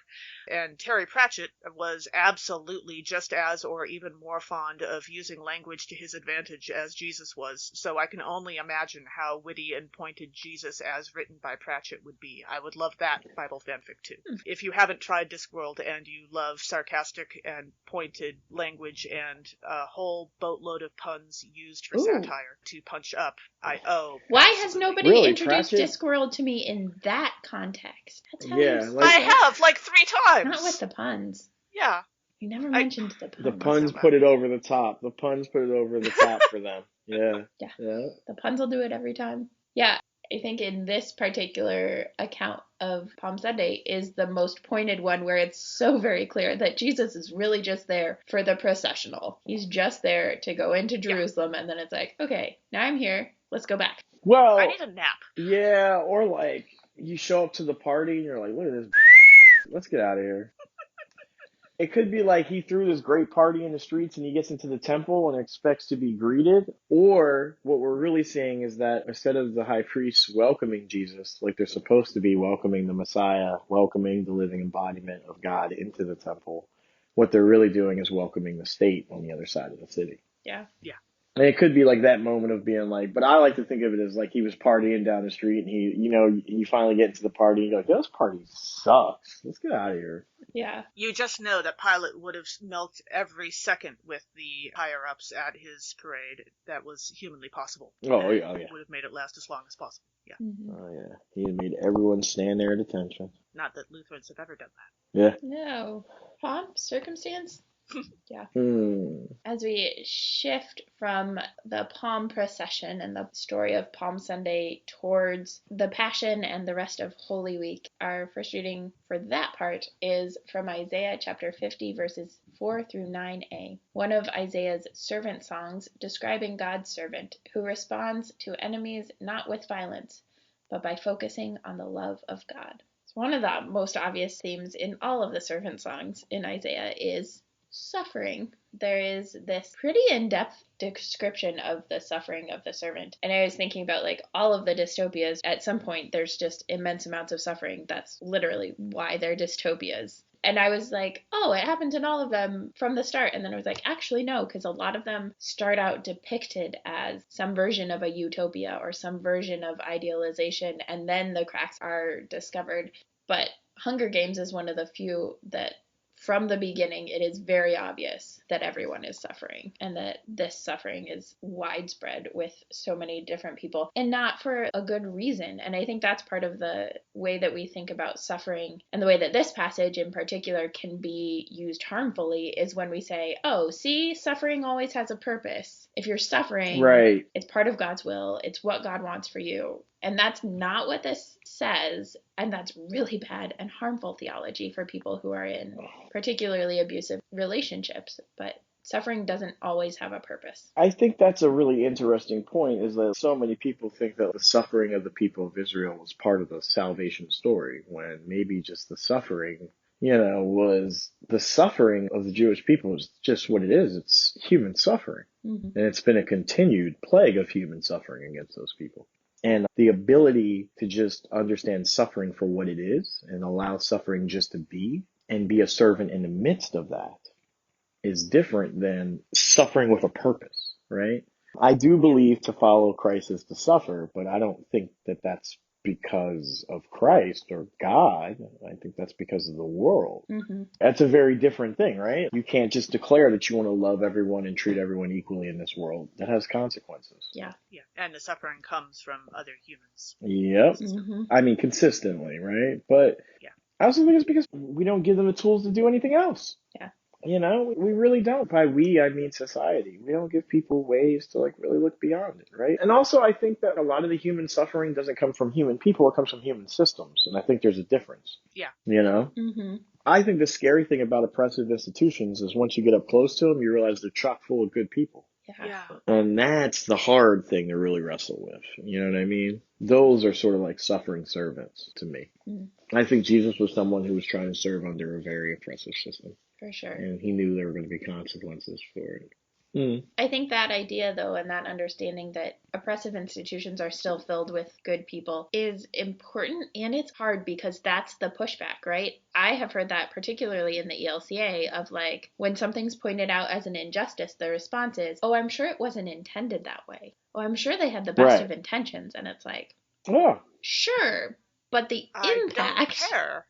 And Terry Pratchett was absolutely just as or even more fond of using language to his advantage as Jesus was, so I can only imagine how witty and pointed Jesus as written by Pratchett would be. I would love that Bible fanfic too. If you haven't tried Discworld and you love sarcastic and pointed language and a whole boatload of puns used for satire to punch up, Why has nobody Really, introduced Pratchett? Discworld to me in that context? That's how Yeah, you like- I have, like 3 times! Not with the puns. Yeah. You never mentioned the puns. The puns put it over the top. The puns put it over the top for them. Yeah. Yeah. Yeah. The puns will do it every time. Yeah. I think in this particular account of Palm Sunday is the most pointed one where it's so very clear that Jesus is really just there for the processional. He's just there to go into Jerusalem and then it's like, okay, now I'm here. Let's go back. Well, I need a nap. yeah, or like you show up to the party and you're like, look at this. Let's get out of here. It could be like he threw this great party in the streets and he gets into the temple and expects to be greeted. Or what we're really seeing is that instead of the high priests welcoming Jesus, like they're supposed to be welcoming the Messiah, welcoming the living embodiment of God into the temple, what they're really doing is welcoming the state on the other side of the city. Yeah. Yeah. And it could be like that moment of being like, but I like to think of it as like he was partying down the street and he, you finally get into the party and you're like, this party sucks. Let's get out of here. Yeah. You just know that Pilate would have milked every second with the higher-ups at his parade that was humanly possible. Oh, yeah. Would have made it last as long as possible. Yeah. Mm-hmm. Oh, yeah. He had made everyone stand there at attention. Not that Lutherans have ever done Yeah. No. Pomp, circumstance? Yeah. Hmm. As we shift from the Palm procession and the story of Palm Sunday towards the Passion and the rest of Holy Week, our first reading for that part is from Isaiah chapter 50, verses 4 through 9a, one of Isaiah's servant songs describing God's servant who responds to enemies not with violence, but by focusing on the love of God. So one of the most obvious themes in all of the servant songs in Isaiah is suffering. There is this pretty in-depth description of the suffering of the servant. And I was thinking about like all of the dystopias, at some point there's just immense amounts of suffering. That's literally why they're dystopias. And I was like, oh, it happens in all of them from the start. And then I was like, actually, no, because a lot of them start out depicted as some version of a utopia or some version of idealization. And then the cracks are discovered. But Hunger Games is one of the few that from the beginning, it is very obvious that everyone is suffering and that this suffering is widespread with so many different people and not for a good reason. And I think that's part of the way that we think about suffering and the way that this passage in particular can be used harmfully is when we say, oh, see, suffering always has a purpose. If you're suffering, Right. It's part of God's will. It's what God wants for you. And that's not what this says, and that's really bad and harmful theology for people who are in particularly abusive relationships. But suffering doesn't always have a purpose. I think that's a really interesting point, is that so many people think that the suffering of the people of Israel was part of the salvation story, when maybe just the suffering, was the suffering of the Jewish people is just what it is. It's human suffering. Mm-hmm. And it's been a continued plague of human suffering against those people. And the ability to just understand suffering for what it is and allow suffering just to be and be a servant in the midst of that is different than suffering with a purpose, right? I do believe to follow Christ is to suffer, but I don't think that that's because of Christ or God. I think that's because of the world. Mm-hmm. That's a very different thing, right? You can't just declare that you want to love everyone and treat everyone equally in this world. That has consequences. Yeah. Yeah, and the suffering comes from other humans. Yep. Mm-hmm. I mean, consistently, right? But Yeah. I also think it's because we don't give them the tools to do anything else. Yeah. You know, we really don't. By we, I mean society. We don't give people ways to like really look beyond it, right? And also, I think that a lot of the human suffering doesn't come from human people, it comes from human systems. And I think there's a difference. Yeah. You know? Mm-hmm. I think the scary thing about oppressive institutions is once you get up close to them, you realize they're chock full of good people. Yeah. And that's the hard thing to really wrestle with. You know what I mean? Those are sort of like suffering servants to me. Mm. I think Jesus was someone who was trying to serve under a very oppressive system. For sure. And he knew there were going to be consequences for it. Mm. I think that idea, though, and that understanding that oppressive institutions are still filled with good people is important, and it's hard because that's the pushback, right? I have heard that particularly in the ELCA of like, when something's pointed out as an injustice, the response is, oh, I'm sure it wasn't intended that way. Oh, I'm sure they had the best of intentions. And it's like, Oh, sure, but the I impact don't care.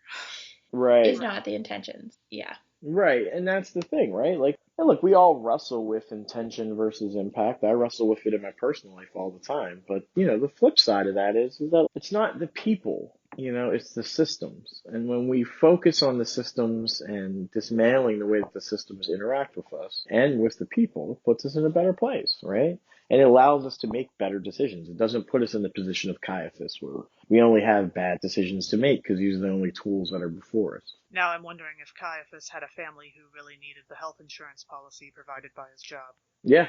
is not the intentions. Yeah. Right. And that's the thing, right? Like, and look, we all wrestle with intention versus impact. I wrestle with it in my personal life all the time. But, you know, the flip side of that is that it's not the people, you know, it's the systems. And when we focus on the systems and dismantling the way that the systems interact with us and with the people, it puts us in a better place, right? And it allows us to make better decisions. It doesn't put us in the position of Caiaphas where we only have bad decisions to make because these are the only tools that are before us. Now I'm wondering if Caiaphas had a family who really needed the health insurance policy provided by his job. Yeah.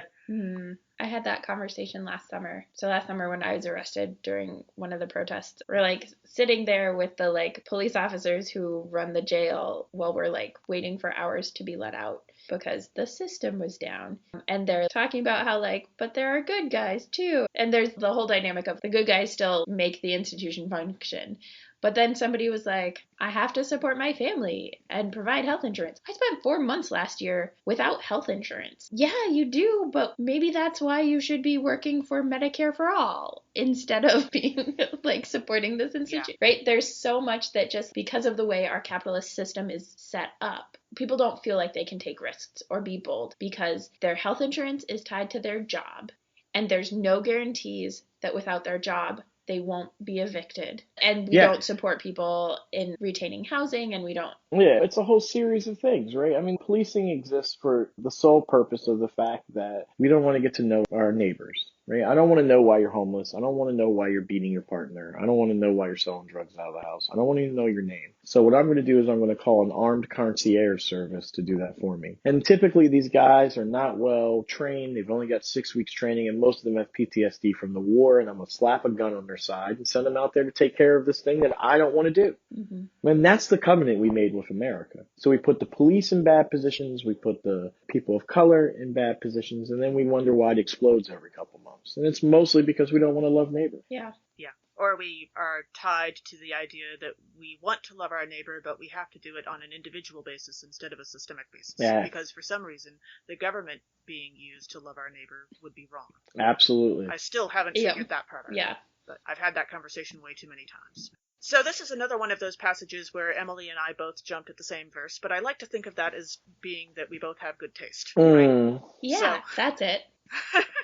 I had that conversation last summer. So last summer when I was arrested during one of the protests, we're like sitting there with the like police officers who run the jail while we're like waiting for hours to be let out because the system was down. And they're talking about how like, but there are good guys too. And there's the whole dynamic of the good guys still make the institution function. But then somebody was like, I have to support my family and provide health insurance. I spent 4 months last year without health insurance. Yeah, you do, but maybe that's why you should be working for Medicare for all instead of being like supporting this institution, right? There's so much that just because of the way our capitalist system is set up, people don't feel like they can take risks or be bold because their health insurance is tied to their job. And there's no guarantees that without their job, they won't be evicted. And we don't support people in retaining housing, and we don't. Yeah, it's a whole series of things, right? I mean, policing exists for the sole purpose of the fact that we don't want to get to know our neighbors, right? I don't want to know why you're homeless. I don't want to know why you're beating your partner. I don't want to know why you're selling drugs out of the house. I don't want to even know your name. So what I'm going to do is I'm going to call an armed concierge service to do that for me. And typically these guys are not well trained. They've only got 6 weeks training, and most of them have PTSD from the war, and I'm going to slap a gun on their side and send them out there to take care of this thing that I don't want to do. Mm-hmm. And that's the covenant we made with America. So we put the police in bad positions, we put the people of color in bad positions, and then we wonder why it explodes every couple months. And it's mostly because we don't want to love neighbor. Yeah. Yeah. Or we are tied to the idea that we want to love our neighbor, but we have to do it on an individual basis instead of a systemic basis. Yeah. Because for some reason, the government being used to love our neighbor would be wrong. Absolutely. I still haven't figured that part out. Yeah. But I've had that conversation way too many times. So this is another one of those passages where Emily and I both jumped at the same verse, but I like to think of that as being that we both have good taste. Right? Yeah, that's it.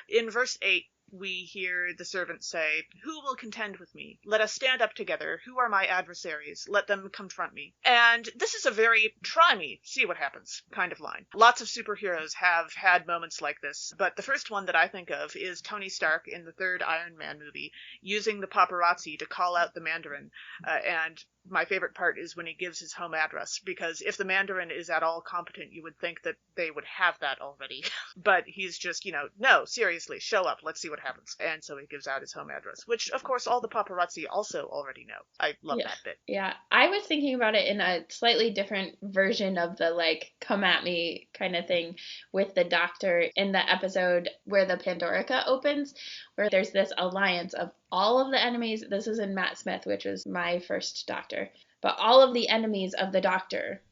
In verse 8, we hear the servant say, "Who will contend with me? Let us stand up together. Who are my adversaries? Let them confront me." And this is a very try me, see what happens kind of line. Lots of superheroes have had moments like this, but the first one that I think of is Tony Stark in the third Iron Man movie, using the paparazzi to call out the Mandarin. And my favorite part is when he gives his home address, because if the Mandarin is at all competent, you would think that they would have that already. But he's just, no, seriously, show up, let's see what happens. And so he gives out his home address, which, of course, all the paparazzi also already know. I love that bit. Yeah, I was thinking about it in a slightly different version of the, like, come at me kind of thing with the doctor in the episode where the Pandorica opens, where there's this alliance of all of the enemies. This is in Matt Smith, which was my first doctor. But all of the enemies of the doctor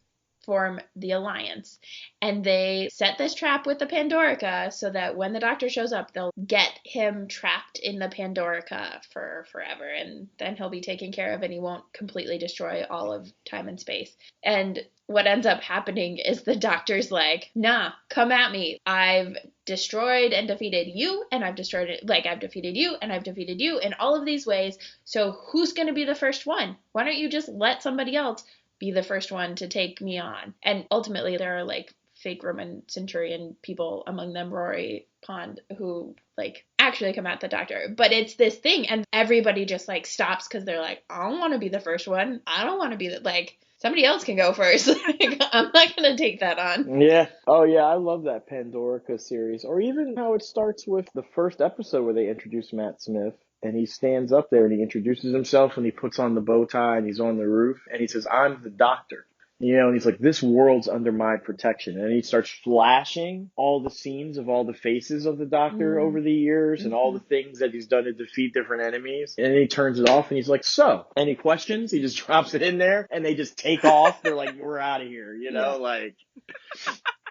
form the alliance. And they set this trap with the Pandorica so that when the Doctor shows up, they'll get him trapped in the Pandorica for forever. And then he'll be taken care of and he won't completely destroy all of time and space. And what ends up happening is the Doctor's like, nah, come at me. I've destroyed and defeated you, and I've destroyed it. Like, I've defeated you, and I've defeated you in all of these ways. So who's going to be the first one? Why don't you just let somebody else be the first one to take me on? And ultimately, there are like fake Roman centurion people, among them Rory Pond, who like actually come at the Doctor. But it's this thing, and everybody just like stops because they're like, I don't want to be the first one. I don't want to be the, like, somebody else can go first. Like, I'm not going to take that on. Yeah. Oh, yeah. I love that Pandorica series. Or even how it starts with the first episode where they introduce Matt Smith. And he stands up there and he introduces himself and he puts on the bow tie and he's on the roof. And he says, I'm the Doctor. You know, and he's like, this world's under my protection. And he starts flashing all the scenes of all the faces of the Doctor over the years and all the things that he's done to defeat different enemies. And then he turns it off and he's like, so, any questions? He just drops it in there and they just take off. They're like, we're out of here, you know, like...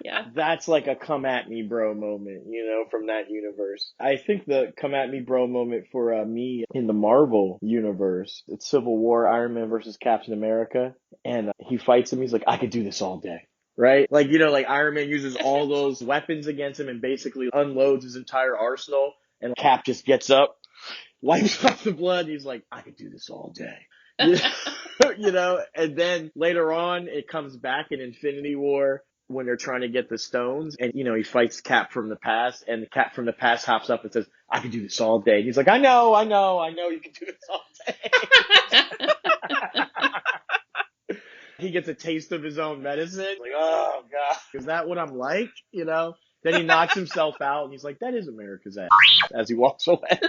Yeah. That's like a come at me bro moment, you know, from that universe. I think the come at me bro moment for me in the Marvel universe, it's Civil War, Iron Man versus Captain America, and he fights him. He's like, I could do this all day. Right? Like, you know, like Iron Man uses all those weapons against him and basically unloads his entire arsenal, and Cap just gets up, wipes off the blood, and he's like, I could do this all day. You know, and then later on it comes back in Infinity War when they're trying to get the stones, and you know, he fights Cap from the past, and the Cap from the past hops up and says, I can do this all day. And he's like, I know you can do this all day. He gets a taste of his own medicine. Like, oh God, is that what I'm like? You know? Then he knocks himself out and he's like, that is America's ass, as he walks away.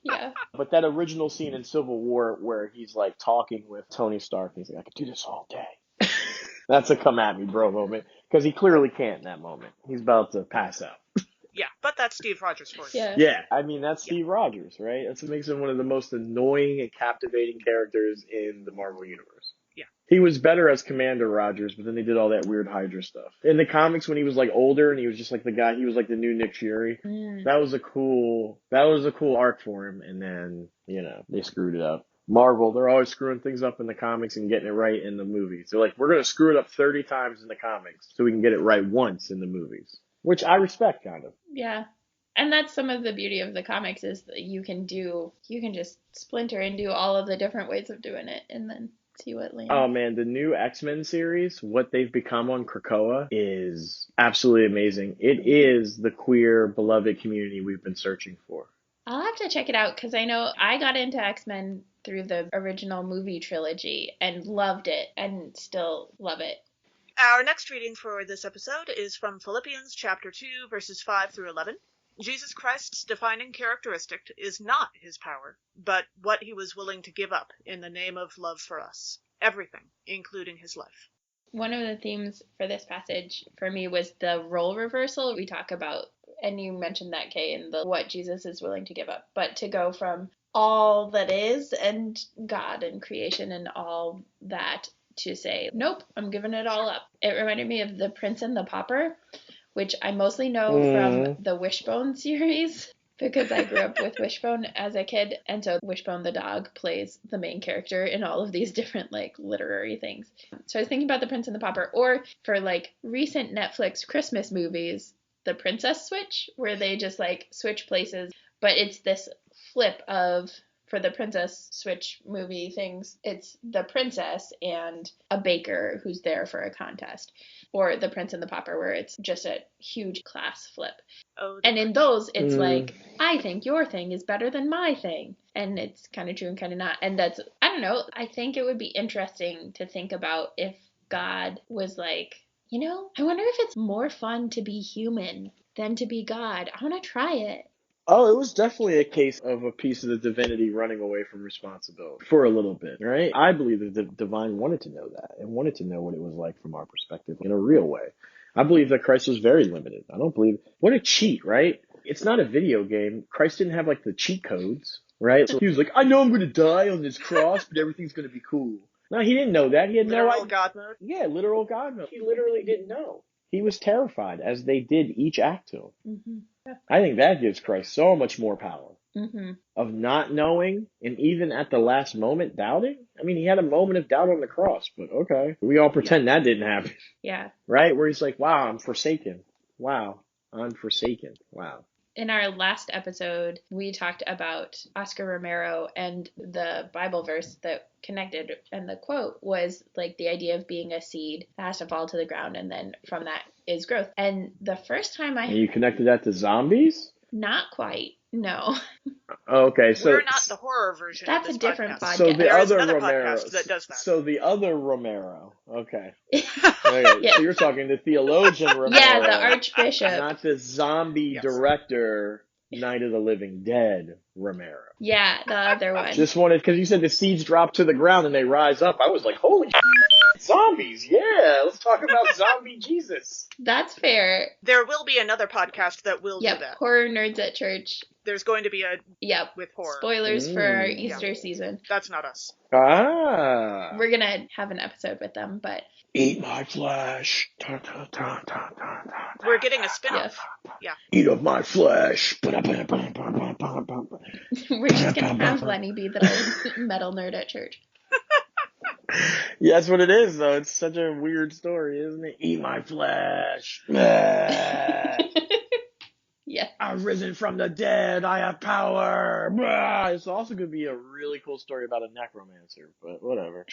Yeah. But that original scene in Civil War where he's like talking with Tony Stark, and he's like, I could do this all day. That's a come at me bro moment, because he clearly can't in that moment. He's about to pass out. Yeah, but that's Steve Rogers for you. Yeah. Yeah, I mean, that's Steve Rogers, right? That's what makes him one of the most annoying and captivating characters in the Marvel Universe. Yeah. He was better as Commander Rogers, but then they did all that weird Hydra stuff. In the comics, when he was like older and he was just like the guy, he was like the new Nick Fury. That was a cool arc for him, and then, you know, they screwed it up. Marvel, they're always screwing things up in the comics and getting it right in the movies. They're like, we're going to screw it up 30 times in the comics so we can get it right once in the movies, which I respect, kind of. Yeah. And that's some of the beauty of the comics, is that you can just splinter and do all of the different ways of doing it and then see what lands. Oh man, the new X-Men series, what they've become on Krakoa is absolutely amazing. It is the queer, beloved community we've been searching for. I'll have to check it out, because I know I got into X-Men through the original movie trilogy and loved it and still love it. Our next reading for this episode is from Philippians chapter 2, verses 5 through 11. Jesus Christ's defining characteristic is not his power, but what he was willing to give up in the name of love for us. Everything, including his life. One of the themes for this passage for me was the role reversal we talk about, and you mentioned that, Kay, in the what Jesus is willing to give up, but to go from all that is and God and creation and all that to say, nope, I'm giving it all up. It reminded me of The Prince and the Pauper, which I mostly know from the Wishbone series, because I grew up with Wishbone as a kid, and so Wishbone the dog plays the main character in all of these different like literary things. So I was thinking about The Prince and the Pauper, or for like recent Netflix Christmas movies, The Princess Switch, where they just like switch places, but it's this flip of, for the Princess Switch movie things, it's the princess and a baker who's there for a contest. Or The Prince and the Pauper, where it's just a huge class flip. Oh, and in those, it's like, I think your thing is better than my thing. And it's kind of true and kind of not. And that's, I don't know, I think it would be interesting to think about if God was like, you know, I wonder if it's more fun to be human than to be God. I want to try it. Oh, it was definitely a case of a piece of the divinity running away from responsibility for a little bit, right? I believe that the divine wanted to know that and wanted to know what it was like from our perspective in a real way. I believe that Christ was very limited. I don't believe, what a cheat, right? It's not a video game. Christ didn't have like the cheat codes, right? So he was like, I know I'm going to die on this cross, but everything's going to be cool. No, he didn't know that. He had no Literal idea. God mode? Yeah, literal God mode. He literally didn't know. He was terrified as they did each act to him. Mm-hmm. Yeah. I think that gives Christ so much more power Mm-hmm. of not knowing and even at the last moment doubting. I mean, he had a moment of doubt on the cross, but okay. We all pretend that didn't happen, Yeah. right? Where he's like, wow, I'm forsaken. Wow, I'm forsaken. Wow. In our last episode, we talked about Oscar Romero and the Bible verse that connected, and the quote was like the idea of being a seed that has to fall to the ground, and then from that is growth. And the first time And you connected that to zombies? not quite, no. Okay, so We're not the horror version of That's this a different podcast. so podcast. the There is other another Romero, podcast that does that. so the other Romero, okay. Okay, Yeah. so you're talking the theologian Romero, Yeah, the Archbishop. not the zombie Yes. director, Night of the Living Dead Romero. Yeah, the other one. Just wanted, because you said the seeds drop to the ground and they rise up. I was like, holy zombies, yeah, let's talk about zombie Jesus. That's fair. There will be another podcast that will do Yep, that. Horror Nerds at Church. There's going to be a Yep. with horror. Spoilers for our Mm. Easter season. That's not us. Ah. We're gonna have an episode with them, but Eat my flesh. We're getting a spin-off. yes. Eat of my flesh. We're just gonna have Lenny be the metal nerd at church. Yeah, that's what it is, though. It's such a weird story, isn't it? Eat my flesh. Yeah. I've risen from the dead. I have power. It's also going to be a really cool story about a necromancer, but whatever.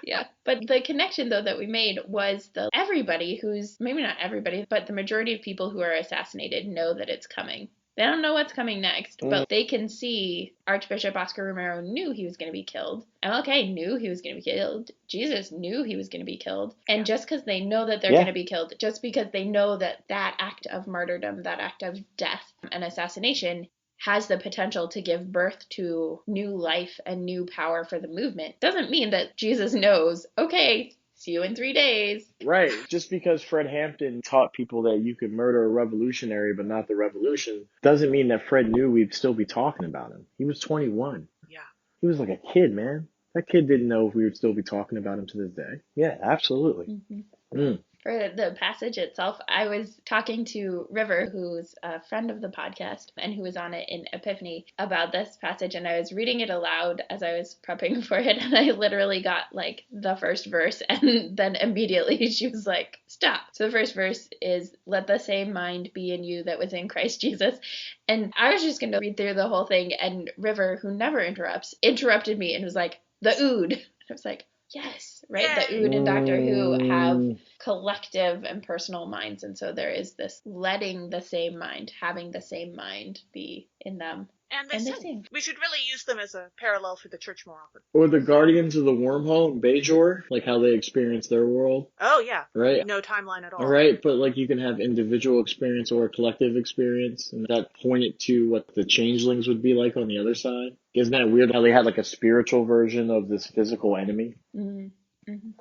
Yeah. But the connection, though, that we made was everybody who's, maybe not everybody, but the majority of people who are assassinated know that it's coming. They don't know what's coming next, but they can see Archbishop Oscar Romero knew he was going to be killed. MLK knew he was going to be killed. Jesus knew he was going to be killed. And just because they know that they're going to be killed, just because they know that that act of martyrdom, that act of death and assassination has the potential to give birth to new life and new power for the movement, doesn't mean that Jesus knows, okay, see you in 3 days. Right. Just because Fred Hampton taught people that you could murder a revolutionary but not the revolution doesn't mean that Fred knew we'd still be talking about him. He was 21. Yeah. He was like a kid, man. That kid didn't know if we would still be talking about him to this day. Yeah, absolutely. Mm-hmm. Mm. For the passage itself, I was talking to River, who's a friend of the podcast and who was on it in Epiphany, about this passage, and I was reading it aloud as I was prepping for it, and I literally got like the first verse, and then immediately she was like, stop. So the first verse is, let the same mind be in you that was in Christ Jesus. And I was just going to read through the whole thing, and River, who never interrupts, interrupted me and was like, the ood. I was like, yes, right? Yay. The Ood and Doctor Who have collective and personal minds, and so there is this letting the same mind, having the same mind be in them. And they sing. We should really use them as a parallel for the church more often. Or the Guardians of the Wormhole in Bajor, like how they experience their world. Oh, yeah. Right. No timeline at all. Right, but like you can have individual experience or a collective experience, and that pointed to what the changelings would be like on the other side. Isn't that weird how they had like a spiritual version of this physical enemy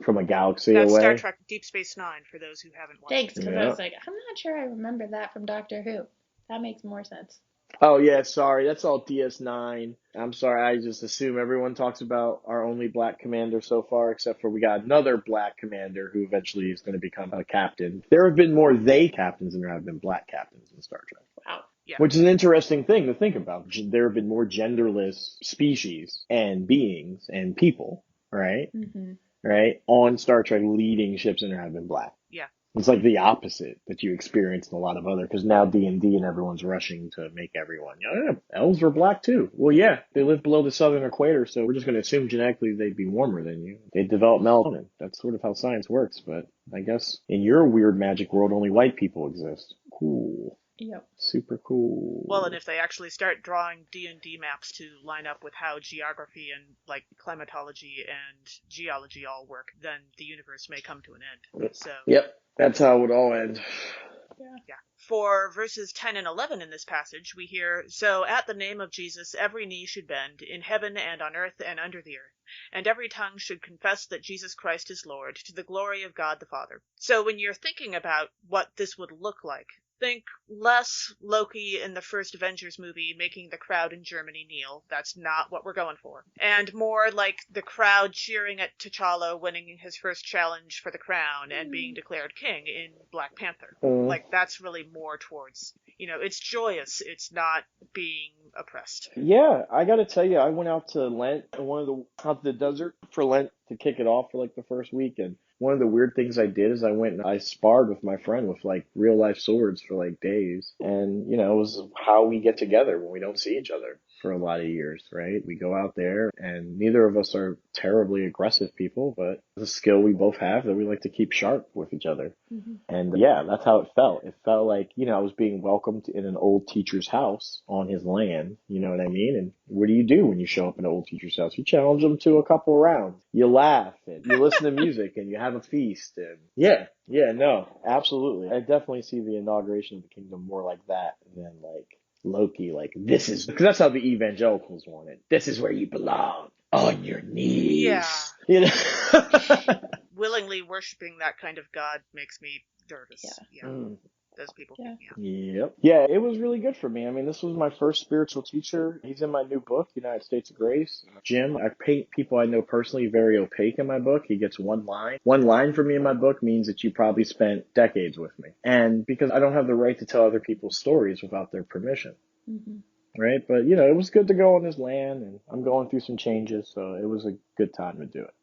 from a galaxy That's away? Star Trek Deep Space Nine, for those who haven't watched Thanks, it. because I was like, I'm not sure I remember that from Doctor Who. That makes more sense. Oh, yeah, sorry. That's all DS9. I'm sorry. I just assume everyone talks about our only black commander so far, except for we got another black commander who eventually is going to become a captain. There have been more they captains than there have been black captains in Star Trek. Wow. Yeah. Which is an interesting thing to think about. There have been more genderless species and beings and people, right? Mm-hmm. Right? On Star Trek leading ships than there have been black. Yeah. It's like the opposite that you experience in a lot of other, because now D&D and everyone's rushing to make everyone, elves were black too. Well, yeah, they live below the southern equator, so we're just going to assume genetically they'd be warmer than you. They develop melatonin. That's sort of how science works, but I guess in your weird magic world, only white people exist. Cool. Yep. Super cool. Well, and if they actually start drawing D&D maps to line up with how geography and, like, climatology and geology all work, then the universe may come to an end. So. Yep. That's how it would all end. Yeah. For verses 10 and 11 in this passage, we hear, so at the name of Jesus every knee should bend, in heaven and on earth and under the earth, and every tongue should confess that Jesus Christ is Lord, to the glory of God the Father. So when you're thinking about what this would look like, Think less Loki in the first Avengers movie making the crowd in Germany kneel. That's not what we're going for. And more like the crowd cheering at T'Challa winning his first challenge for the crown and being declared king in Black Panther. Like, that's really more towards, it's joyous. It's not being oppressed. Yeah, I gotta tell you, I went out to Lent, out to the desert for Lent to kick it off for like the first week, and one of the weird things I did is I went and I sparred with my friend with like real life swords for like days, and it was how we get together when we don't see each other for a lot of years, right? We go out there, and neither of us are terribly aggressive people, but it's a skill we both have that we like to keep sharp with each other. And yeah, that's how it felt. It felt like, I was being welcomed in an old teacher's house on his land. You know what I mean? And what do you do when you show up in an old teacher's house? You challenge them to a couple rounds. You laugh and you listen to music and you have a feast. And yeah, no, absolutely. I definitely see the inauguration of the kingdom more like that than like Loki. Like, because that's how the evangelicals want it. This is where you belong. On your knees. Yeah. Willingly worshiping that kind of God makes me nervous. Yeah. Those people. Yep. Yeah, it was really good for me. I mean, this was my first spiritual teacher. He's in my new book, United States of Grace. Jim, I paint people I know personally very opaque in my book. He gets one line. One line for me in my book means that you probably spent decades with me. And because I don't have the right to tell other people's stories without their permission. Right? But, it was good to go on his land, and I'm going through some changes, so it was a good time to do it.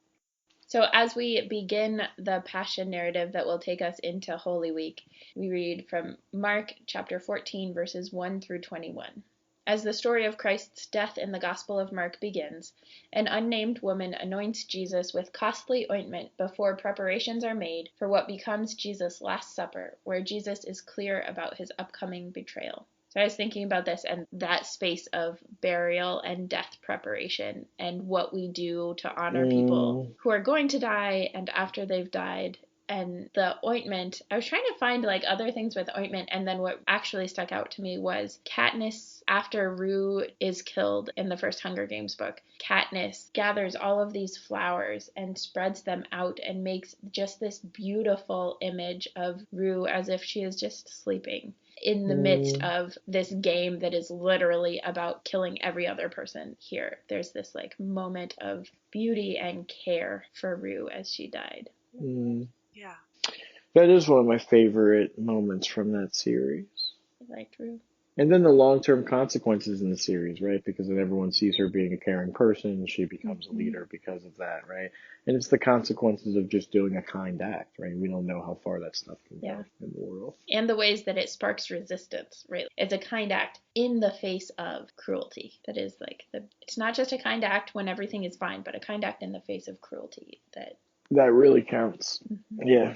So as we begin the Passion narrative that will take us into Holy Week, we read from Mark chapter 14, verses 1 through 21. As the story of Christ's death in the Gospel of Mark begins, an unnamed woman anoints Jesus with costly ointment before preparations are made for what becomes Jesus' Last Supper, where Jesus is clear about his upcoming betrayal. So I was thinking about this and that space of burial and death preparation and what we do to honor people who are going to die and after they've died. And the ointment, I was trying to find like other things with ointment, and then what actually stuck out to me was Katniss, after Rue is killed in the first Hunger Games book, Katniss gathers all of these flowers and spreads them out and makes just this beautiful image of Rue as if she is just sleeping in the midst of this game that is literally about killing every other person here. There's this like moment of beauty and care for Rue as she died. Yeah. That is one of my favorite moments from that series. I liked Rue. And then the long-term consequences in the series, right? Because then everyone sees her being a caring person, she becomes a leader because of that, right? And it's the consequences of just doing a kind act, right? We don't know how far that stuff can go in the world. And the ways that it sparks resistance, right? It's a kind act in the face of cruelty. That is like, it's not just a kind act when everything is fine, but a kind act in the face of cruelty. That really counts. Yeah.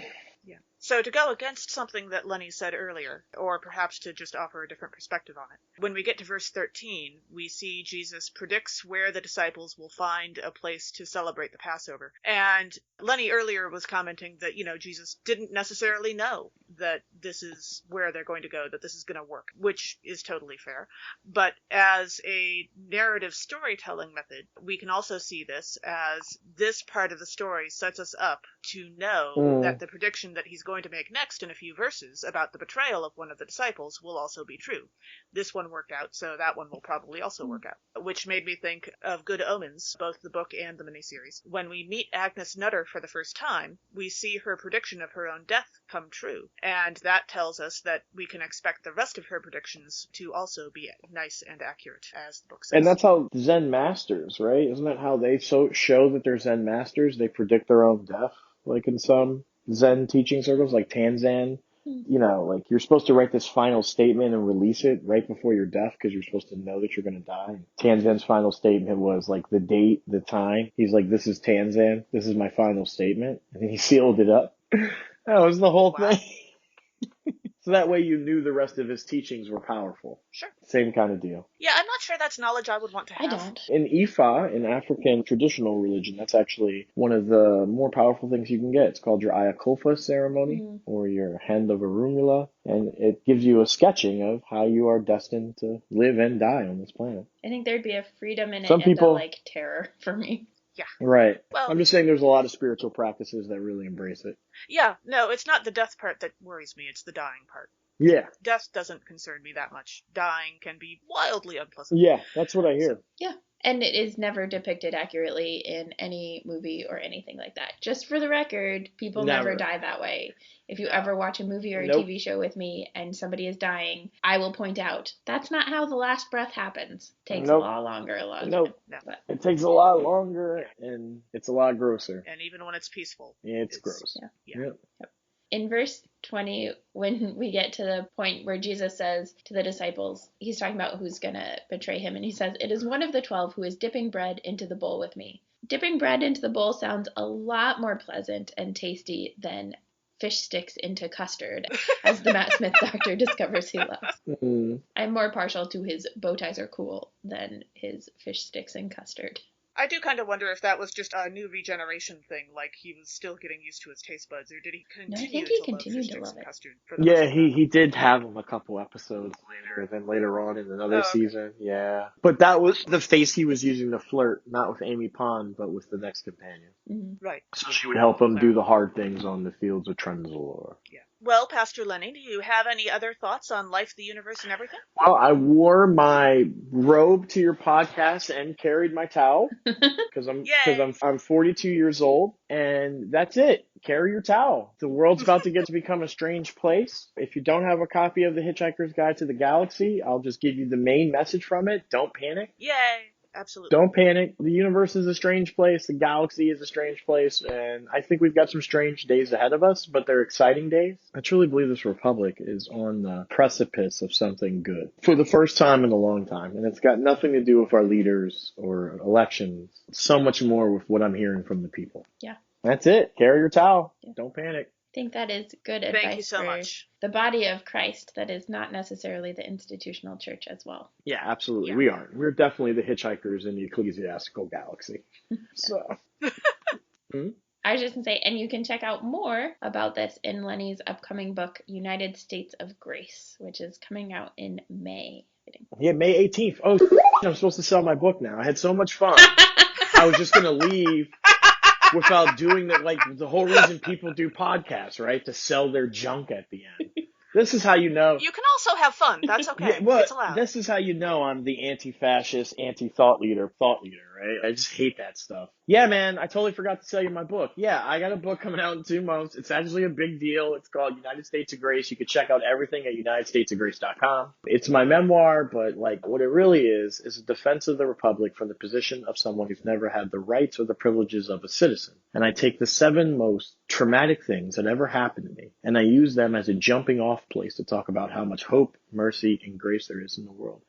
So to go against something that Lenny said earlier, or perhaps to just offer a different perspective on it, when we get to verse 13, we see Jesus predicts where the disciples will find a place to celebrate the Passover. And Lenny earlier was commenting that, Jesus didn't necessarily know that this is where they're going to go, that this is going to work, which is totally fair. But as a narrative storytelling method, we can also see this as this part of the story sets us up to know that the prediction that he's going to make next in a few verses about the betrayal of one of the disciples will also be true. This one worked out, so that one will probably also work out, which made me think of Good Omens, both the book and the miniseries. When we meet Agnes Nutter for the first time, we see her prediction of her own death come true, and that tells us that we can expect the rest of her predictions to also be nice and accurate, as the book says. And that's how Zen masters, right? Isn't that how they show that they're Zen masters? They predict their own death, like in some Zen teaching circles, like Tanzan. Like you're supposed to write this final statement and release it right before your death because you're supposed to know that you're going to die. Tanzan's final statement was like the date, the time. He's like, this is Tanzan. This is my final statement. And then he sealed it up. That was the whole thing. So that way you knew the rest of his teachings were powerful. Sure. Same kind of deal. Yeah, I'm not sure that's knowledge I would want to have. I don't. In Ifa, in African traditional religion, that's actually one of the more powerful things you can get. It's called your Ayakofa ceremony, or your Hand of Orunmila, and it gives you a sketching of how you are destined to live and die on this planet. I think there'd be a freedom in it Some people, and a terror for me. Yeah. Right. Well, I'm just saying there's a lot of spiritual practices that really embrace it. Yeah, no, it's not the death part that worries me, it's the dying part. Yeah. Death doesn't concern me that much. Dying can be wildly unpleasant. Yeah, that's what I hear. Yeah. And it is never depicted accurately in any movie or anything like that. Just for the record, people never die that way. If you ever watch a movie or a TV show with me and somebody is dying, I will point out, that's not how the last breath happens. Takes a lot longer, a lot time. No. It takes a lot longer, and it's a lot grosser. And even when it's peaceful. It's gross. Yeah. Yep. In verse 20, when we get to the point where Jesus says to the disciples, he's talking about who's going to betray him, and he says, "It is one of the 12 who is dipping bread into the bowl with me." Dipping bread into the bowl sounds a lot more pleasant and tasty than fish sticks into custard, as the Matt Smith doctor discovers he loves. Mm. I'm more partial to his bow ties are cool than his fish sticks and custard. I do kind of wonder if that was just a new regeneration thing, like he was still getting used to his taste buds, or did he continue I think he continued to love it. Yeah, he did have them a couple episodes later, then later on in another season. Yeah. But that was the face he was using to flirt, not with Amy Pond, but with the next companion. Mm-hmm. Right. So she would help him do the hard things on the fields of Trenzalore. Yeah. Well, Pastor Lenny, do you have any other thoughts on life, the universe, and everything? Well, I wore my robe to your podcast and carried my towel because I'm 42 years old, and that's it. Carry your towel. The world's about to become a strange place. If you don't have a copy of The Hitchhiker's Guide to the Galaxy, I'll just give you the main message from it. Don't panic. Yay. Absolutely. Don't panic. The universe is a strange place. The galaxy is a strange place. And I think we've got some strange days ahead of us, but they're exciting days. I truly believe this republic is on the precipice of something good for the first time in a long time. And it's got nothing to do with our leaders or elections. So much more with what I'm hearing from the people. Yeah. That's it. Carry your towel. Yeah. Don't panic. I think that is good advice. Thank you so much. The body of Christ that is not necessarily the institutional church as well. Yeah, absolutely. Yeah. We aren't. We're definitely the hitchhikers in the ecclesiastical galaxy. So. I was just going to say, and you can check out more about this in Lenny's upcoming book, United States of Grace, which is coming out in May. Yeah, May 18th. Oh, I'm supposed to sell my book now. I had so much fun. I was just going to leave without doing that, like the whole reason people do podcasts, right? To sell their junk at the end. This is how you know. You can also have fun. That's okay. Yeah, well, it's allowed. This is how you know I'm the anti-fascist, anti-thought leader, right? I just hate that stuff. Yeah, man, I totally forgot to sell you my book. Yeah, I got a book coming out in 2 months. It's actually a big deal. It's called United States of Grace. You can check out everything at unitedstatesofgrace.com. It's my memoir, but like what it really is a defense of the Republic from the position of someone who's never had the rights or the privileges of a citizen. And I take the 7 most traumatic things that ever happened to me, and I use them as a jumping off place to talk about how much hope, mercy, and grace there is in the world.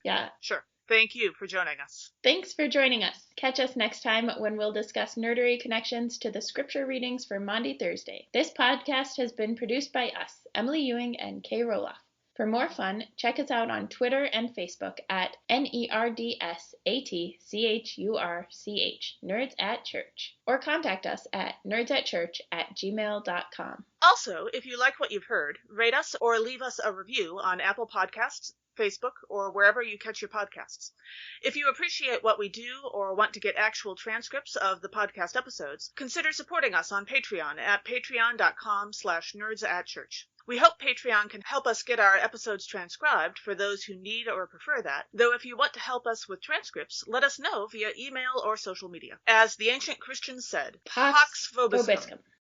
Yeah. Sure. Thank you for joining us. Thanks for joining us. Catch us next time when we'll discuss nerdery connections to the scripture readings for Maundy Thursday. This podcast has been produced by us, Emily Ewing and Kay Rohloff. For more fun, check us out on Twitter and Facebook at NERDSATCHURCH, Nerds at Church, or contact us at nerdsatchurch@gmail.com. Also, if you like what you've heard, rate us or leave us a review on Apple Podcasts, Facebook, or wherever you catch your podcasts. If you appreciate what we do or want to get actual transcripts of the podcast episodes, consider supporting us on Patreon at patreon.com/nerdsatchurch. We hope Patreon can help us get our episodes transcribed for those who need or prefer that, though if you want to help us with transcripts, let us know via email or social media. As the ancient Christians said, Pax vobiscum.